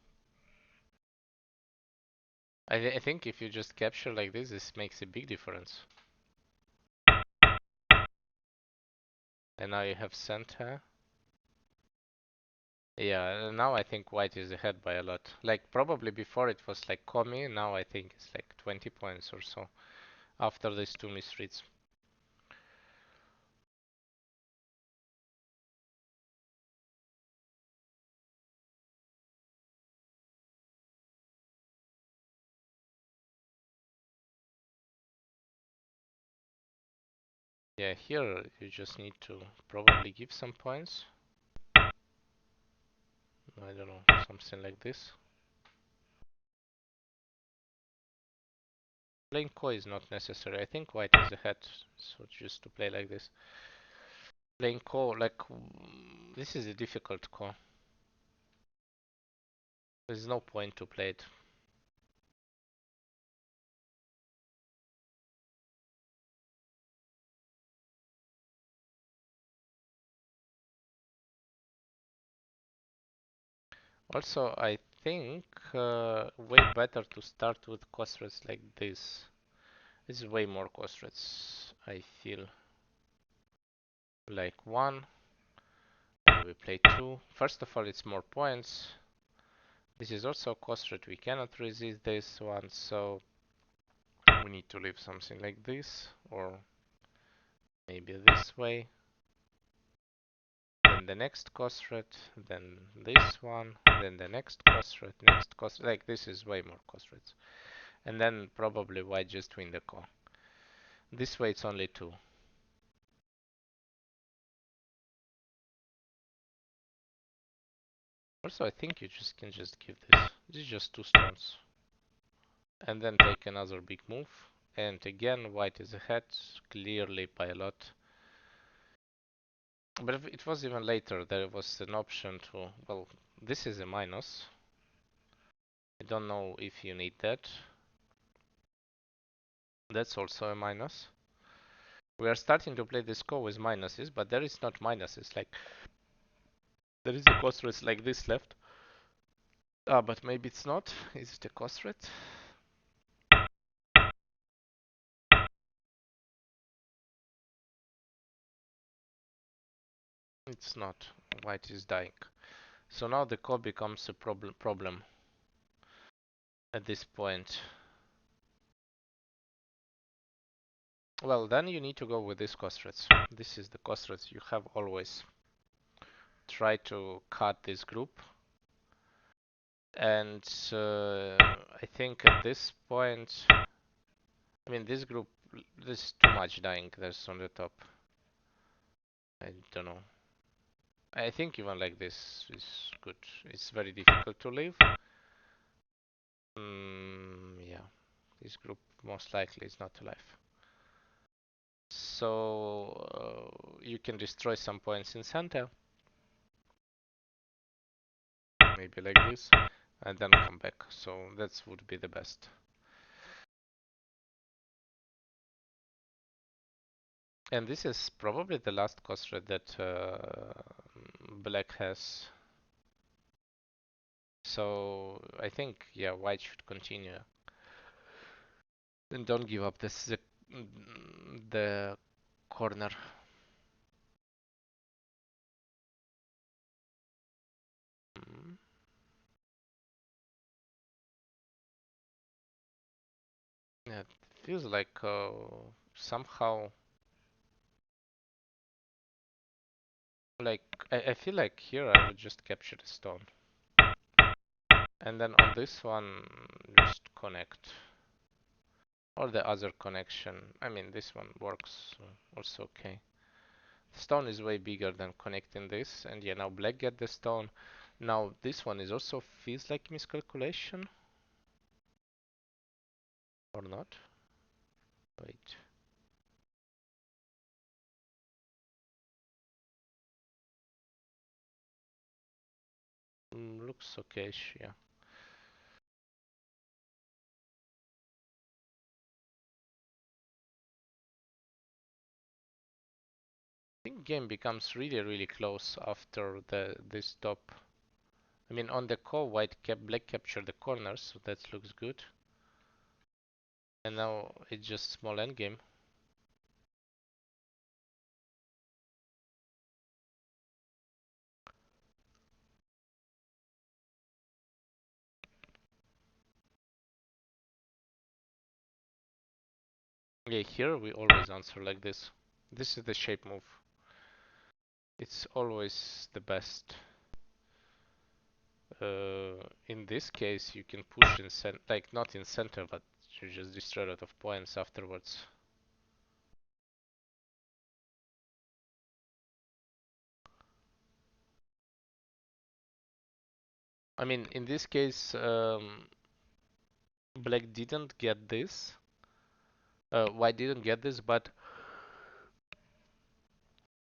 I think if you just capture like this makes a big difference. And now you have sent her. Yeah, now I think white is ahead by a lot. Like probably before it was like Komi, now I think it's like 20 points or so after these two misreads. Yeah, here you just need to probably give some points. I don't know, something like this. Playing Ko is not necessary. I think white is ahead, so just to play like this. Playing Ko, like, this is a difficult Ko. There's no point to play it. Also, I think way better to start with cost rates like this. This is way more cost rates, I feel. Like 1, and we play 2. First of all, it's more points. This is also a cost rate. We cannot resist this one, so we need to leave something like this, or maybe this way. Then the next cost rate, then this one, then the next cost rate, next cost, like this is way more cost rates. And then probably white just win the call. This way it's only 2. Also, I think you just can just give this. This is just 2 stones. And then take another big move. And again, white is ahead, clearly by a lot. But it was even later, there was an option to, well, this is a minus. I don't know if you need that. That's also a minus. We are starting to play this go with minuses, but there is not minuses. Like, there is a cost rate like this left. Ah, but maybe it's not. Is it a cost rate? It's not. White is dying. So now the call becomes a problem at this point. Well, then you need to go with these cost rates. This is the cost rates you have always. Try to cut this group. And I think at this point, I mean, this group, there's too much dying. There's on the top. I don't know. I think even like this is good. It's very difficult to leave. Yeah, this group most likely is not alive. So you can destroy some points in center. Maybe like this. And then come back. So that would be the best. And this is probably the last cost rate that black has. So I think, yeah, white should continue. And don't give up the corner. Yeah, it feels like somehow, like I feel like here I would just capture the stone. And then on this one, just connect. Or the other connection. I mean, this one works also okay. Stone is way bigger than connecting this. And yeah, now black get the stone. Now this one is also feels like miscalculation. Or not? Wait. Looks okay, yeah. I think game becomes really close after this stop. I mean, on the call, black captured the corners, so that looks good. And now it's just small endgame. Yeah, here we always answer like this. This is the shape move. It's always the best. In this case, you can push in like not in center, but you just destroy a lot of points afterwards. I mean, in this case, black didn't get this. White didn't get this, but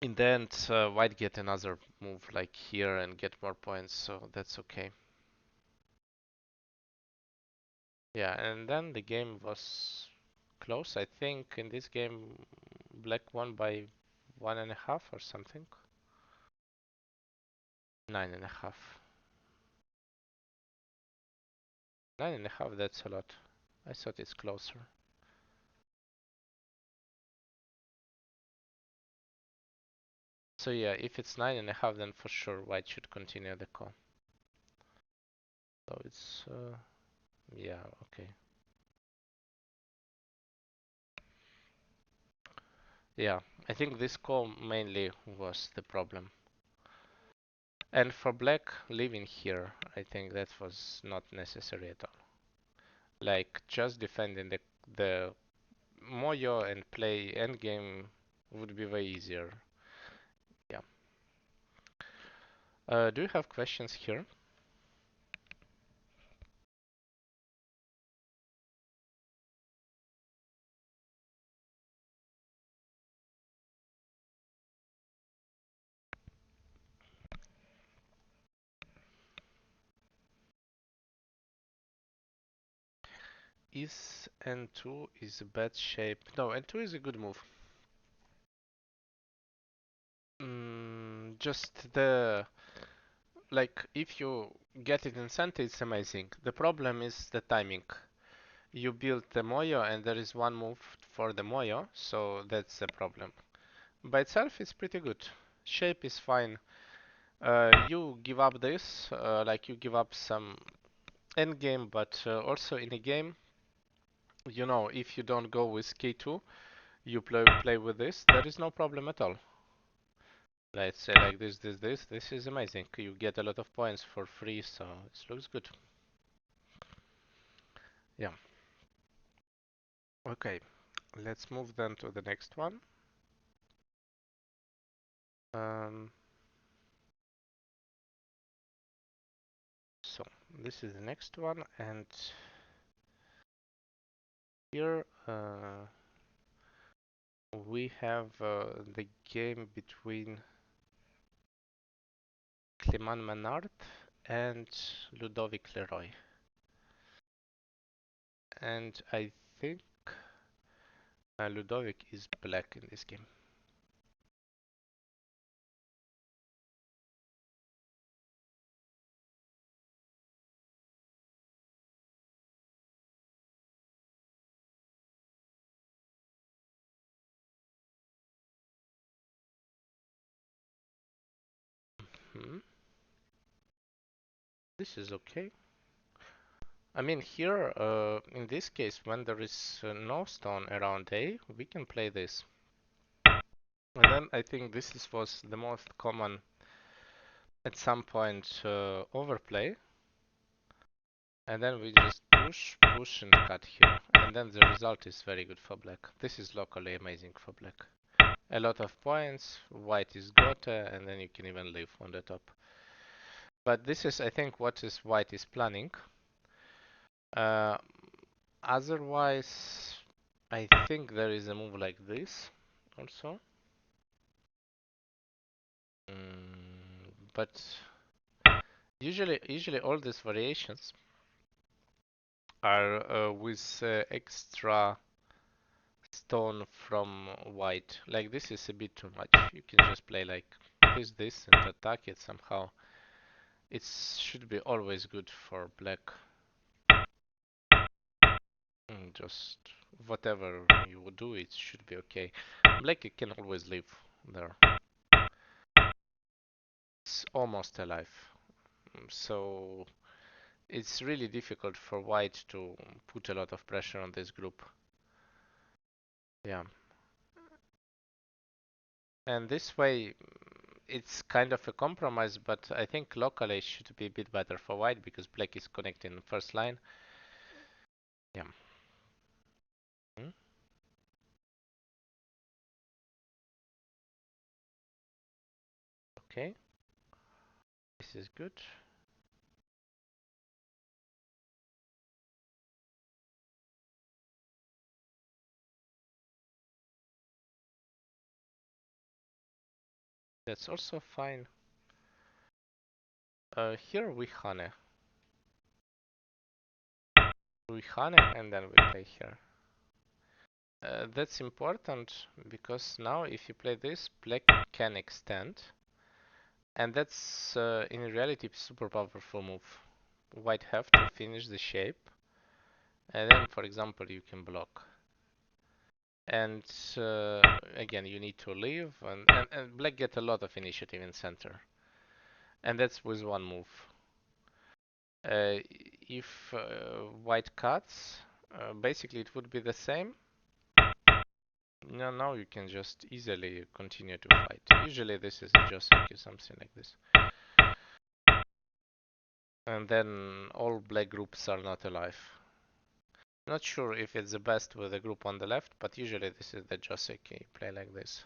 in the end, white get another move like here and get more points, so that's okay. Yeah, and then the game was close. I think in this game, black won by 1.5 or something. 9.5. 9.5, that's a lot. I thought it's closer. So yeah, if it's 9.5, then for sure white should continue the call. So it's, yeah, okay. Yeah, I think this call mainly was the problem. And for black, leaving here, I think that was not necessary at all. Like, just defending the Moyo and play endgame would be way easier. Yeah. Do you have questions here? is N2 is a bad shape? No, N2 is a good move. Just like if you get it in center, it's amazing. The problem is the timing. You build the moyo and there is one move for the moyo, so that's the problem. By itself, it's pretty good. Shape is fine. You give up this, like you give up some endgame, but also in a game, you know, if you don't go with K2, you play with this, there is no problem at all. Let's say like this is amazing. You get a lot of points for free, so it looks good. Yeah. Okay, let's move then to the next one. Um, so this is the next one, and here we have the game between Clément Menard and Ludovic Leroy. And I think Ludovic is black in this game. Hmm. This is okay. I mean, here, in this case, when there is no stone around A, we can play this. And then I think was the most common at some point overplay. And then we just push, and cut here. And then the result is very good for black. This is locally amazing for black. A lot of points, white is got, and then you can even live on the top. But this is, I think, what is white is planning. Uh, Otherwise, I think there is a move like this also. But usually all these variations are with extra stone from white. Like this is a bit too much. You can just play like this, and attack it somehow. It should be always good for black. Just whatever you would do, it should be okay. Black can always live there. It's almost alive. So it's really difficult for white to put a lot of pressure on this group. Yeah. And this way, it's kind of a compromise, but I think locally it should be a bit better for white because black is connecting first line. Yeah. Hmm. Okay. This is good. That's also fine. Here we hane. We hane and then we play here. That's important because now if you play this, black can extend. And that's in reality super powerful move. White have to finish the shape, and then, for example, you can block. And again, you need to leave, and black get a lot of initiative in center. And that's with one move. If white cuts, basically it would be the same. Now you can just easily continue to fight. Usually this is a Joseki or something like this. And then all black groups are not alive. Not sure if it's the best with the group on the left, but usually this is the Joseki play like this.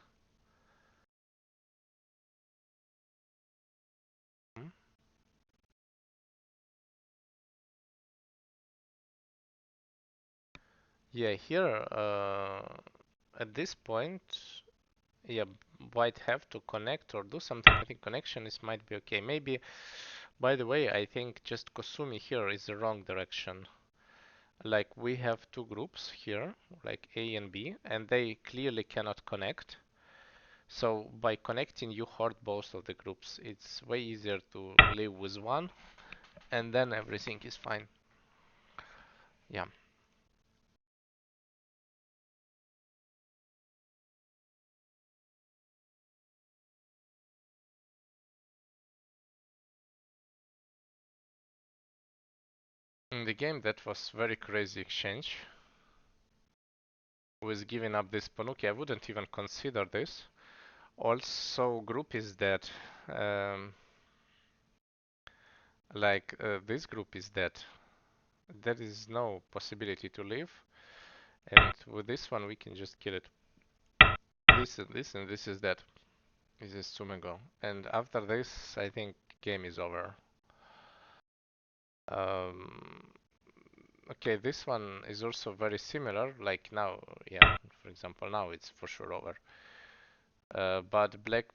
Hmm? Yeah, here at this point, yeah, white have to connect or do something. I think connection is might be okay. Maybe, by the way, I think just Kosumi here is the wrong direction. Like we have two groups here, like A and B, and they clearly cannot connect. So by connecting, you hurt both of the groups. It's way easier to live with one, and then everything is fine. Yeah. In the game, that was very crazy exchange. With giving up this Panuki, I wouldn't even consider this. Also, group is dead. Um, this group is dead. There is no possibility to live. And with this one, we can just kill it. This is dead. This is Sumego. And after this, I think game is over. Um, okay, this one is also very similar. Like now, yeah, for example, now it's for sure over. But black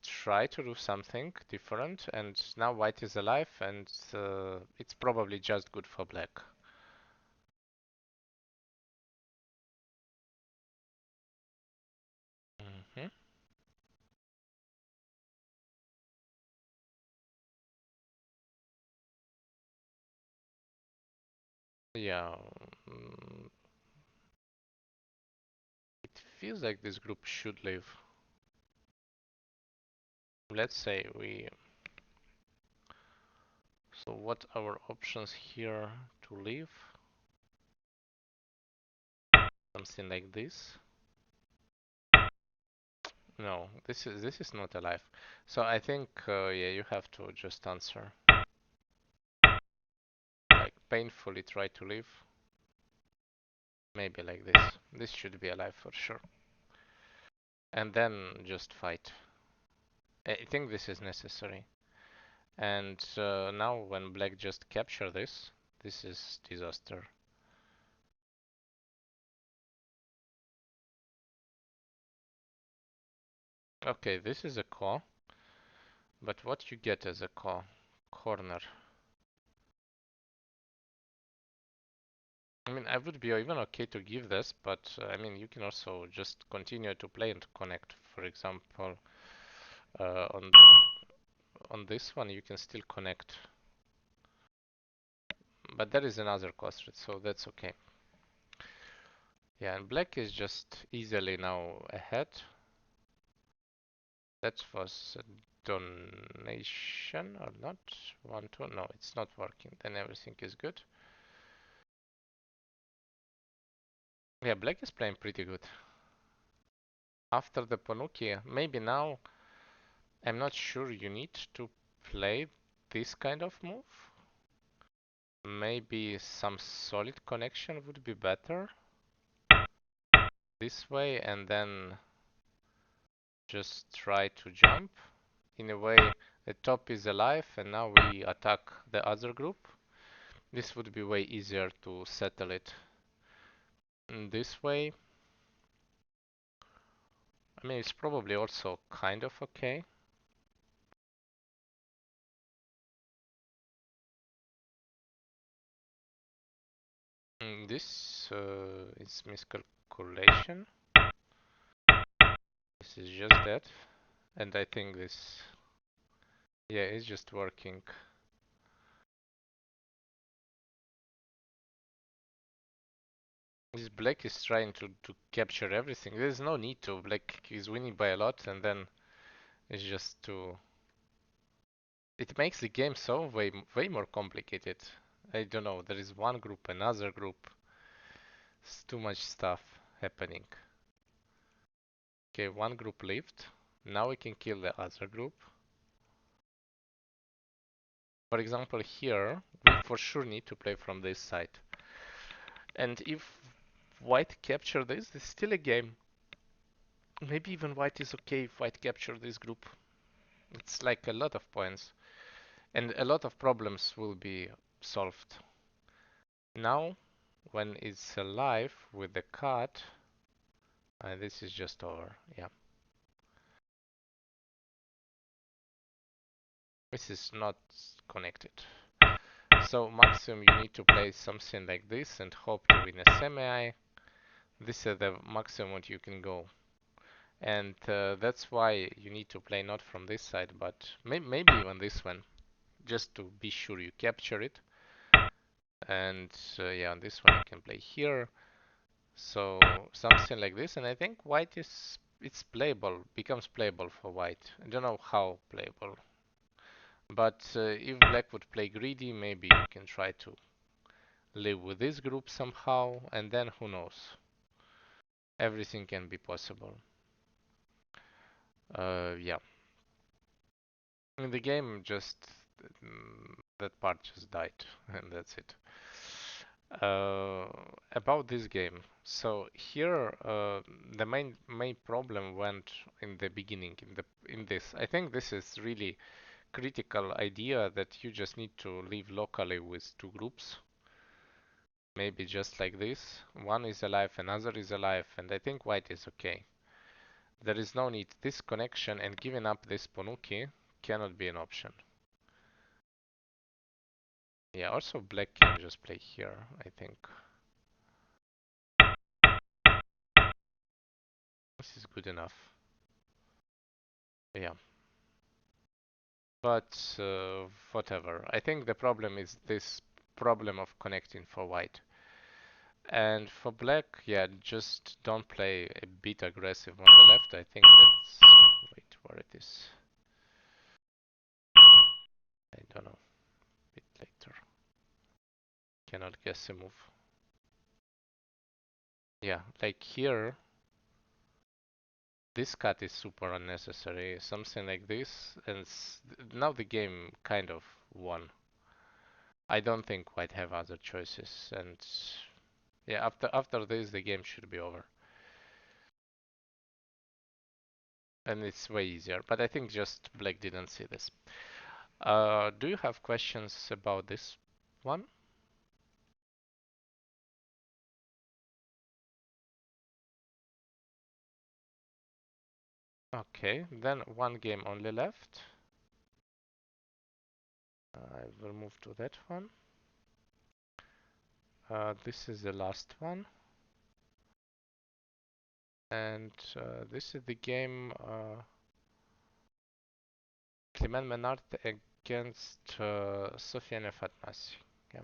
tried to do something different, and now white is alive, and it's probably just good for black. Hmm. Yeah, mm, it feels like this group should live. Let's say we. So what are our options here to live? Something like this. No, this is not alive. So I think yeah, you have to just answer. Like painfully try to live. Maybe like this. This should be alive for sure. And then just fight. I think this is necessary. And now when black just capture this, this is disaster. Okay, this is a core. But what you get as a core? Corner. I mean, I would be even okay to give this, but I mean, you can also just continue to play and connect. For example, uh, on on this one, you can still connect, but there is another cost, so that's okay. Yeah, and black is just easily now ahead. That was a donation or not? 1, 2. No, it's not working. Then everything is good. Yeah, black is playing pretty good. After the Panuki, maybe now I'm not sure you need to play this kind of move. Maybe some solid connection would be better this way, and then just try to jump. In a way, the top is alive, and now we attack the other group. This would be way easier to settle it. This way, I mean, it's probably also kind of okay. This is miscalculation. This is just that. And I think this, yeah, it's just working. This black is trying to capture everything. There's no need to. Black is winning by a lot, and then it's just to. It makes the game so way more complicated. I don't know. There is one group, another group. It's too much stuff happening. Okay, one group lived. Now we can kill the other group. For example, here we for sure need to play from this side. And if white capture this, it's still a game. Maybe even white is okay if white capture this group. It's like a lot of points. And a lot of problems will be solved. Now, when it's alive with the cut, this is just over. Yeah, this is not connected. So maximum you need to play something like this and hope to win a semi. This is the maximum what you can go. And that's why you need to play not from this side, but maybe even this one, just to be sure you capture it. And yeah, on this one you can play here. So something like this, and I think white it's playable, becomes playable for white. I don't know how playable, but if black would play greedy, maybe you can try to live with this group somehow, and then who knows? Everything can be possible. Yeah. In the game, just that part just died, and that's it. Uh, about this game, so here the main problem went in the beginning in this. I think this is really critical idea that you just need to live locally with two groups, maybe just like this. One is alive, another is alive, and I think white is okay. There is no need. This connection and giving up this Ponuki cannot be an option. Yeah, also black can just play here, I think. This is good enough. Yeah. But whatever. I think the problem is this problem of connecting for white. And for black, yeah, just don't play a bit aggressive on the left. I think that's... Wait, where it is? I don't know. A bit later. Cannot guess a move. Yeah, like here, this cut is super unnecessary. Something like this, and now the game kind of won. I don't think white have other choices, and yeah, after this, the game should be over. And it's way easier. But I think just black didn't see this. Do you have questions about this one? Okay, then one game only left. I will move to that one. This is the last one. And this is the game Clement Menard against Sofiane Fatmassi. Yeah.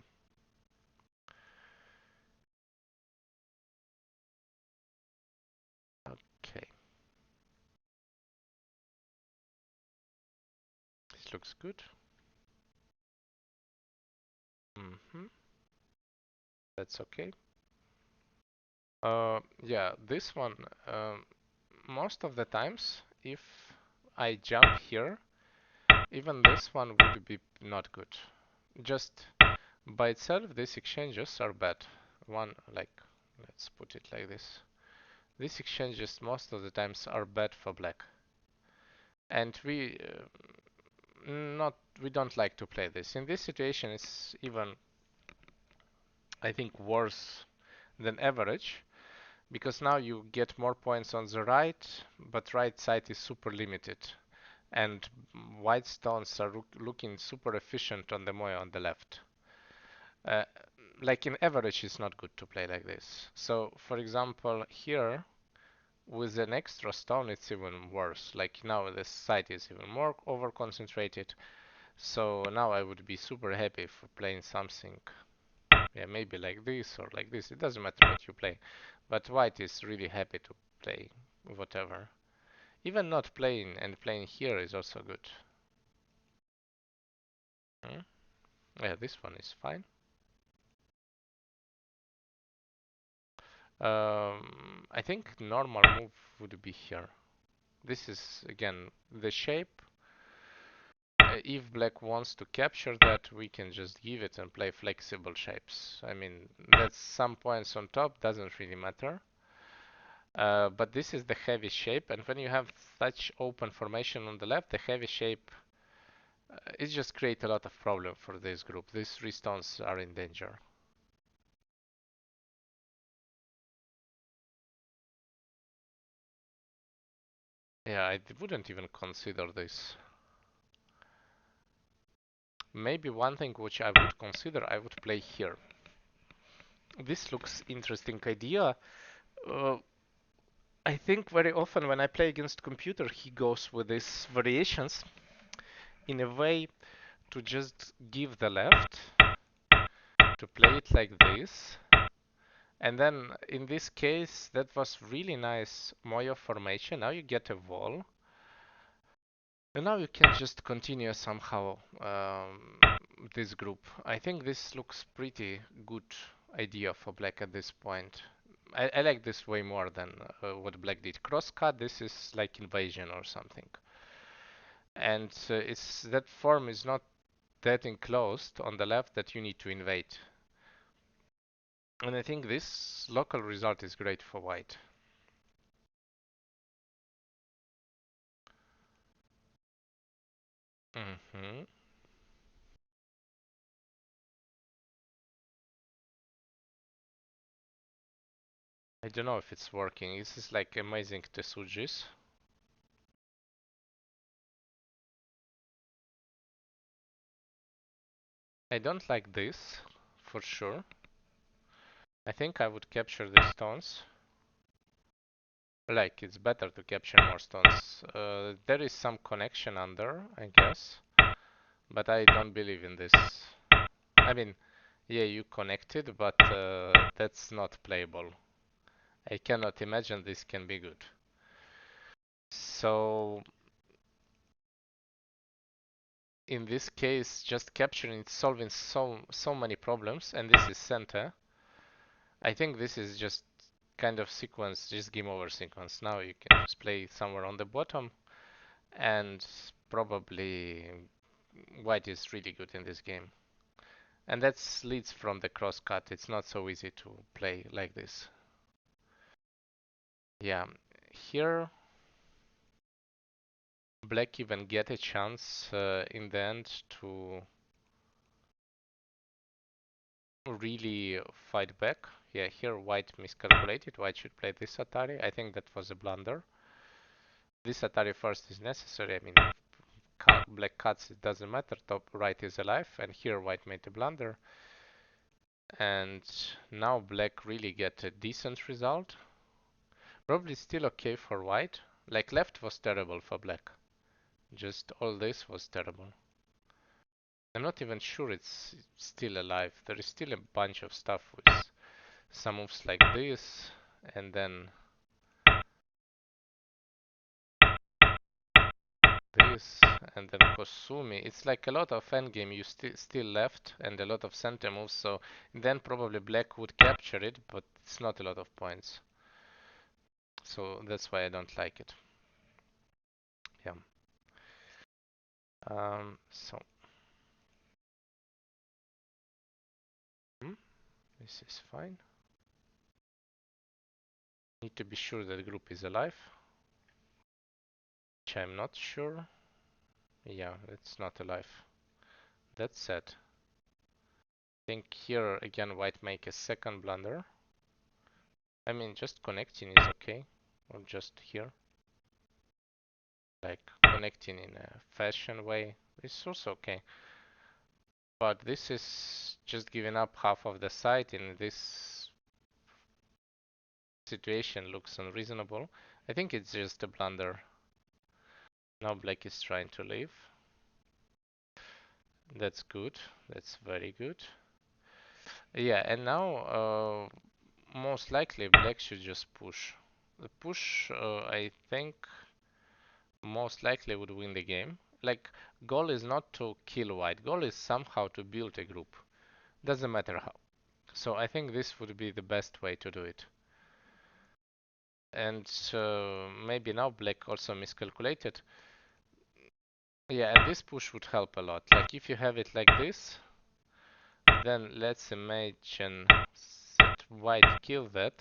Okay. This looks good. Mm-hmm. That's okay. Yeah, this one, most of the times, if I jump here, even this one would be not good. Just by itself, these exchanges are bad. One, like, let's put it like this. These exchanges most of the times are bad for black. And we don't like to play this. In this situation, it's even, I think, worse than average. Because now you get more points on the right, but right side is super limited. And white stones are looking super efficient on the Moya on the left. Uh, like in average, it's not good to play like this. So, for example, here, with an extra stone, it's even worse. Like now, the side is even more over-concentrated. So now I would be super happy for playing something, yeah, maybe like this or like this. It doesn't matter what you play. But white is really happy to play whatever. Even not playing and playing here is also good. Hmm? Yeah, this one is fine. I think normal move would be here. This is again the shape. If black wants to capture that, we can just give it and play flexible shapes. I mean, that's some points on top, doesn't really matter. But this is the heavy shape, and when you have such open formation on the left, the heavy shape it just creates a lot of problem for this group. These three stones are in danger. Yeah, I wouldn't even consider this. Maybe one thing which I would consider, I would play here. This looks interesting idea. Uh, I think very often when I play against computer, he goes with these variations in a way to just give the left, to play it like this. And then in this case, that was really nice Moyo formation. Now you get a wall. And now you can just continue somehow this group. I think this looks pretty good idea for black at this point. I like this way more than what black did. Crosscut, this is like invasion or something. And it's that form is not that enclosed on the left that you need to invade. And I think this local result is great for white. Hmm. I don't know if it's working. This is like amazing Tesujis. I don't like this for sure. I think I would capture the stones. Like, it's better to capture more stones. There is some connection under, I guess, but I don't believe in this. I mean, yeah, you connected, but that's not playable. I cannot imagine this can be good. So, in this case, just capturing it's solving so many problems, and this is center. I think this is just kind of sequence, just game over sequence. Now you can just play somewhere on the bottom, and probably white is really good in this game. And that leads from the cross cut. It's not so easy to play like this. Yeah, here black even get a chance in the end to really fight back. Yeah, here white miscalculated. White should play this Atari. I think that was a blunder. This Atari first is necessary. I mean, black cuts, it doesn't matter. Top right is alive, and here white made a blunder. And now black really get a decent result. Probably still okay for white. Like left was terrible for black. Just all this was terrible. I'm not even sure it's still alive. There is still a bunch of stuff with some moves like this, and then this, and then Kosumi. It's like a lot of endgame you still left, and a lot of center moves, so then probably black would capture it, but it's not a lot of points. So that's why I don't like it. Yeah. So hmm, this is fine. Need to be sure that group is alive, which I'm not sure. Yeah, it's not alive. That's sad. I think here again white make a second blunder. I mean, just connecting is okay, or just here. Like connecting in a fashion way is also okay. But this is just giving up half of the site in this situation looks unreasonable. I think it's just a blunder. Now black is trying to leave. That's good. That's very good. Yeah, and now most likely black should just push. The push, I think, most likely would win the game. Like, goal is not to kill white. Goal is somehow to build a group. Doesn't matter how. So I think this would be the best way to do it. And maybe now black also miscalculated. Yeah, and this push would help a lot. Like if you have it like this, then let's imagine that white kill that.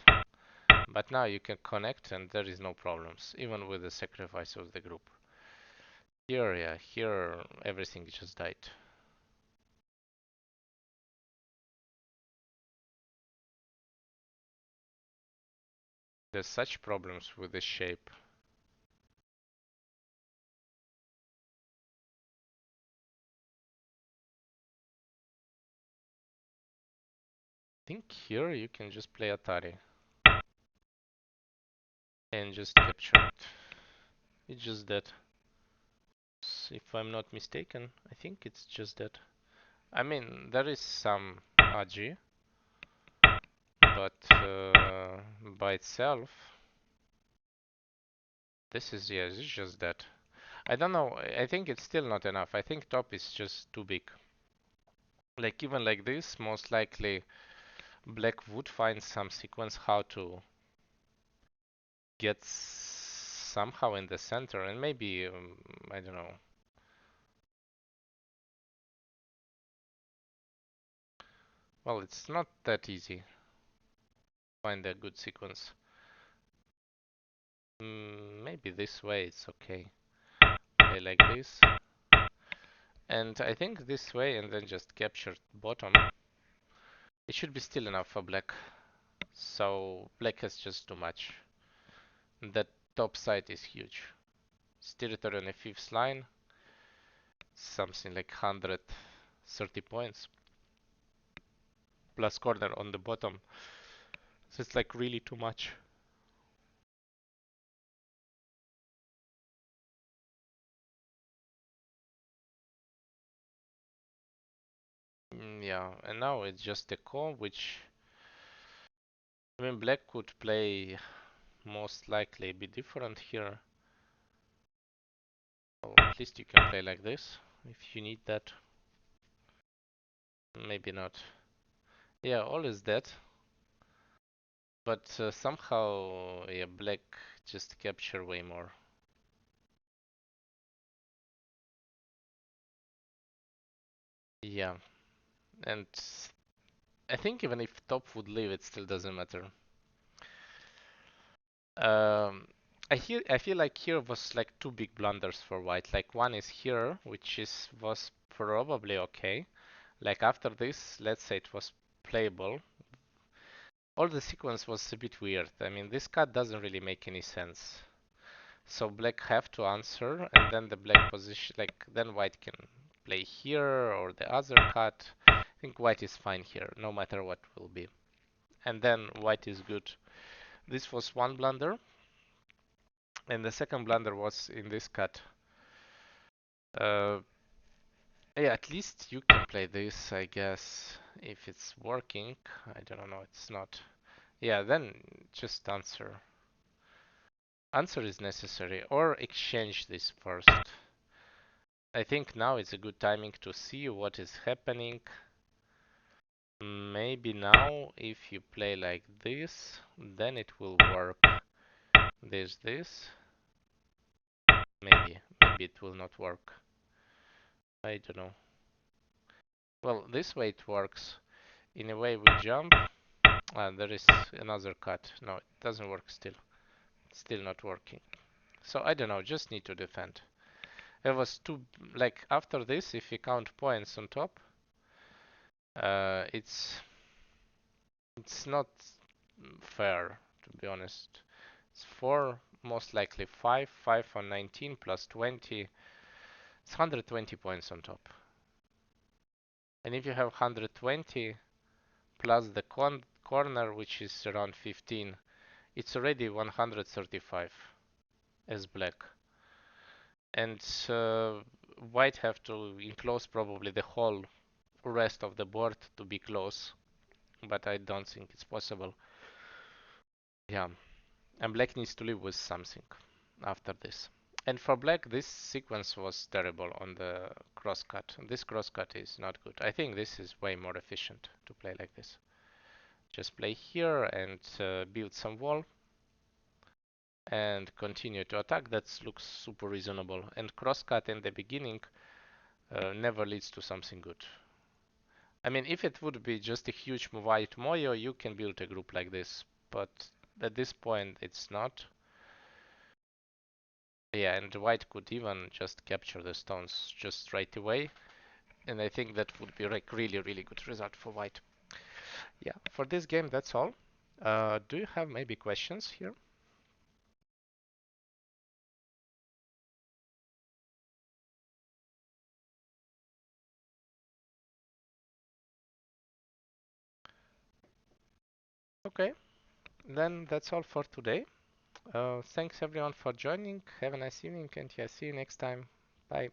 But now you can connect and there is no problems, even with the sacrifice of the group. Here, yeah, here everything just died. There's such problems with the shape. think here you can just play Atari and just capture it. It's just that. If I'm not mistaken, I think it's just that. I mean, there is some AG, but by itself, this is, yeah, it's just that. I don't know, I think it's still not enough. I think top is just too big. Like even like this, most likely black would find some sequence how to get somehow in the center, and maybe, I don't know. Well, it's not that easy to find a good sequence. Maybe this way it's okay. Play like this. And I think this way and then just capture bottom. It should be still enough for black. So black has just too much. That top side is huge. Territory on the fifth line. Something like 130 points. Plus corner on the bottom. So it's like really too much. Yeah, and now it's just a call, which I mean black could play most likely be different here. Well, at least you can play like this if you need that. Maybe not. Yeah, all is dead. But somehow, yeah, black just capture way more. Yeah, and I think even if top would leave, it still doesn't matter. Um, I feel like here was like two big blunders for white. Like one is here, which was probably okay. Like after this, let's say it was playable. All the sequence was a bit weird. I mean, this cut doesn't really make any sense. So black have to answer, and then the black position, like then white can play here or the other cut. I think white is fine here, no matter what will be. And then white is good. This was one blunder, and the second blunder was in this cut. Uh, yeah, at least you can play this, I guess, if it's working. I don't know, it's not. Yeah, then just answer. Answer is necessary, or exchange this first. I think now is a good timing to see what is happening. Maybe now if you play like this, then it will work. This. Maybe it will not work. I don't know. Well, this way it works. In a way we jump. There is another cut. No, it doesn't work still. It's still not working. So I don't know, just need to defend. It was too, like after this, if you count points on top, it's not fair, to be honest. It's 4, most likely 5, 5 on 19 plus 20. It's 120 points on top. And if you have 120 plus the corner, which is around 15, it's already 135 as black. And white have to enclose probably the whole rest of the board to be close, but I don't think it's possible. Yeah, and black needs to live with something after this. And for black, this sequence was terrible on the crosscut. This crosscut is not good. I think this is way more efficient to play like this. Just play here and build some wall and continue to attack. That looks super reasonable. And crosscut in the beginning never leads to something good. I mean, if it would be just a huge white moyo, you can build a group like this. But at this point, it's not. Yeah, and white could even just capture the stones just right away. And I think that would be like really good result for white. Yeah, for this game, that's all. Do you have maybe questions here? Okay, then that's all for today. Thanks everyone for joining. Have a nice evening, and yeah, see you next time. Bye.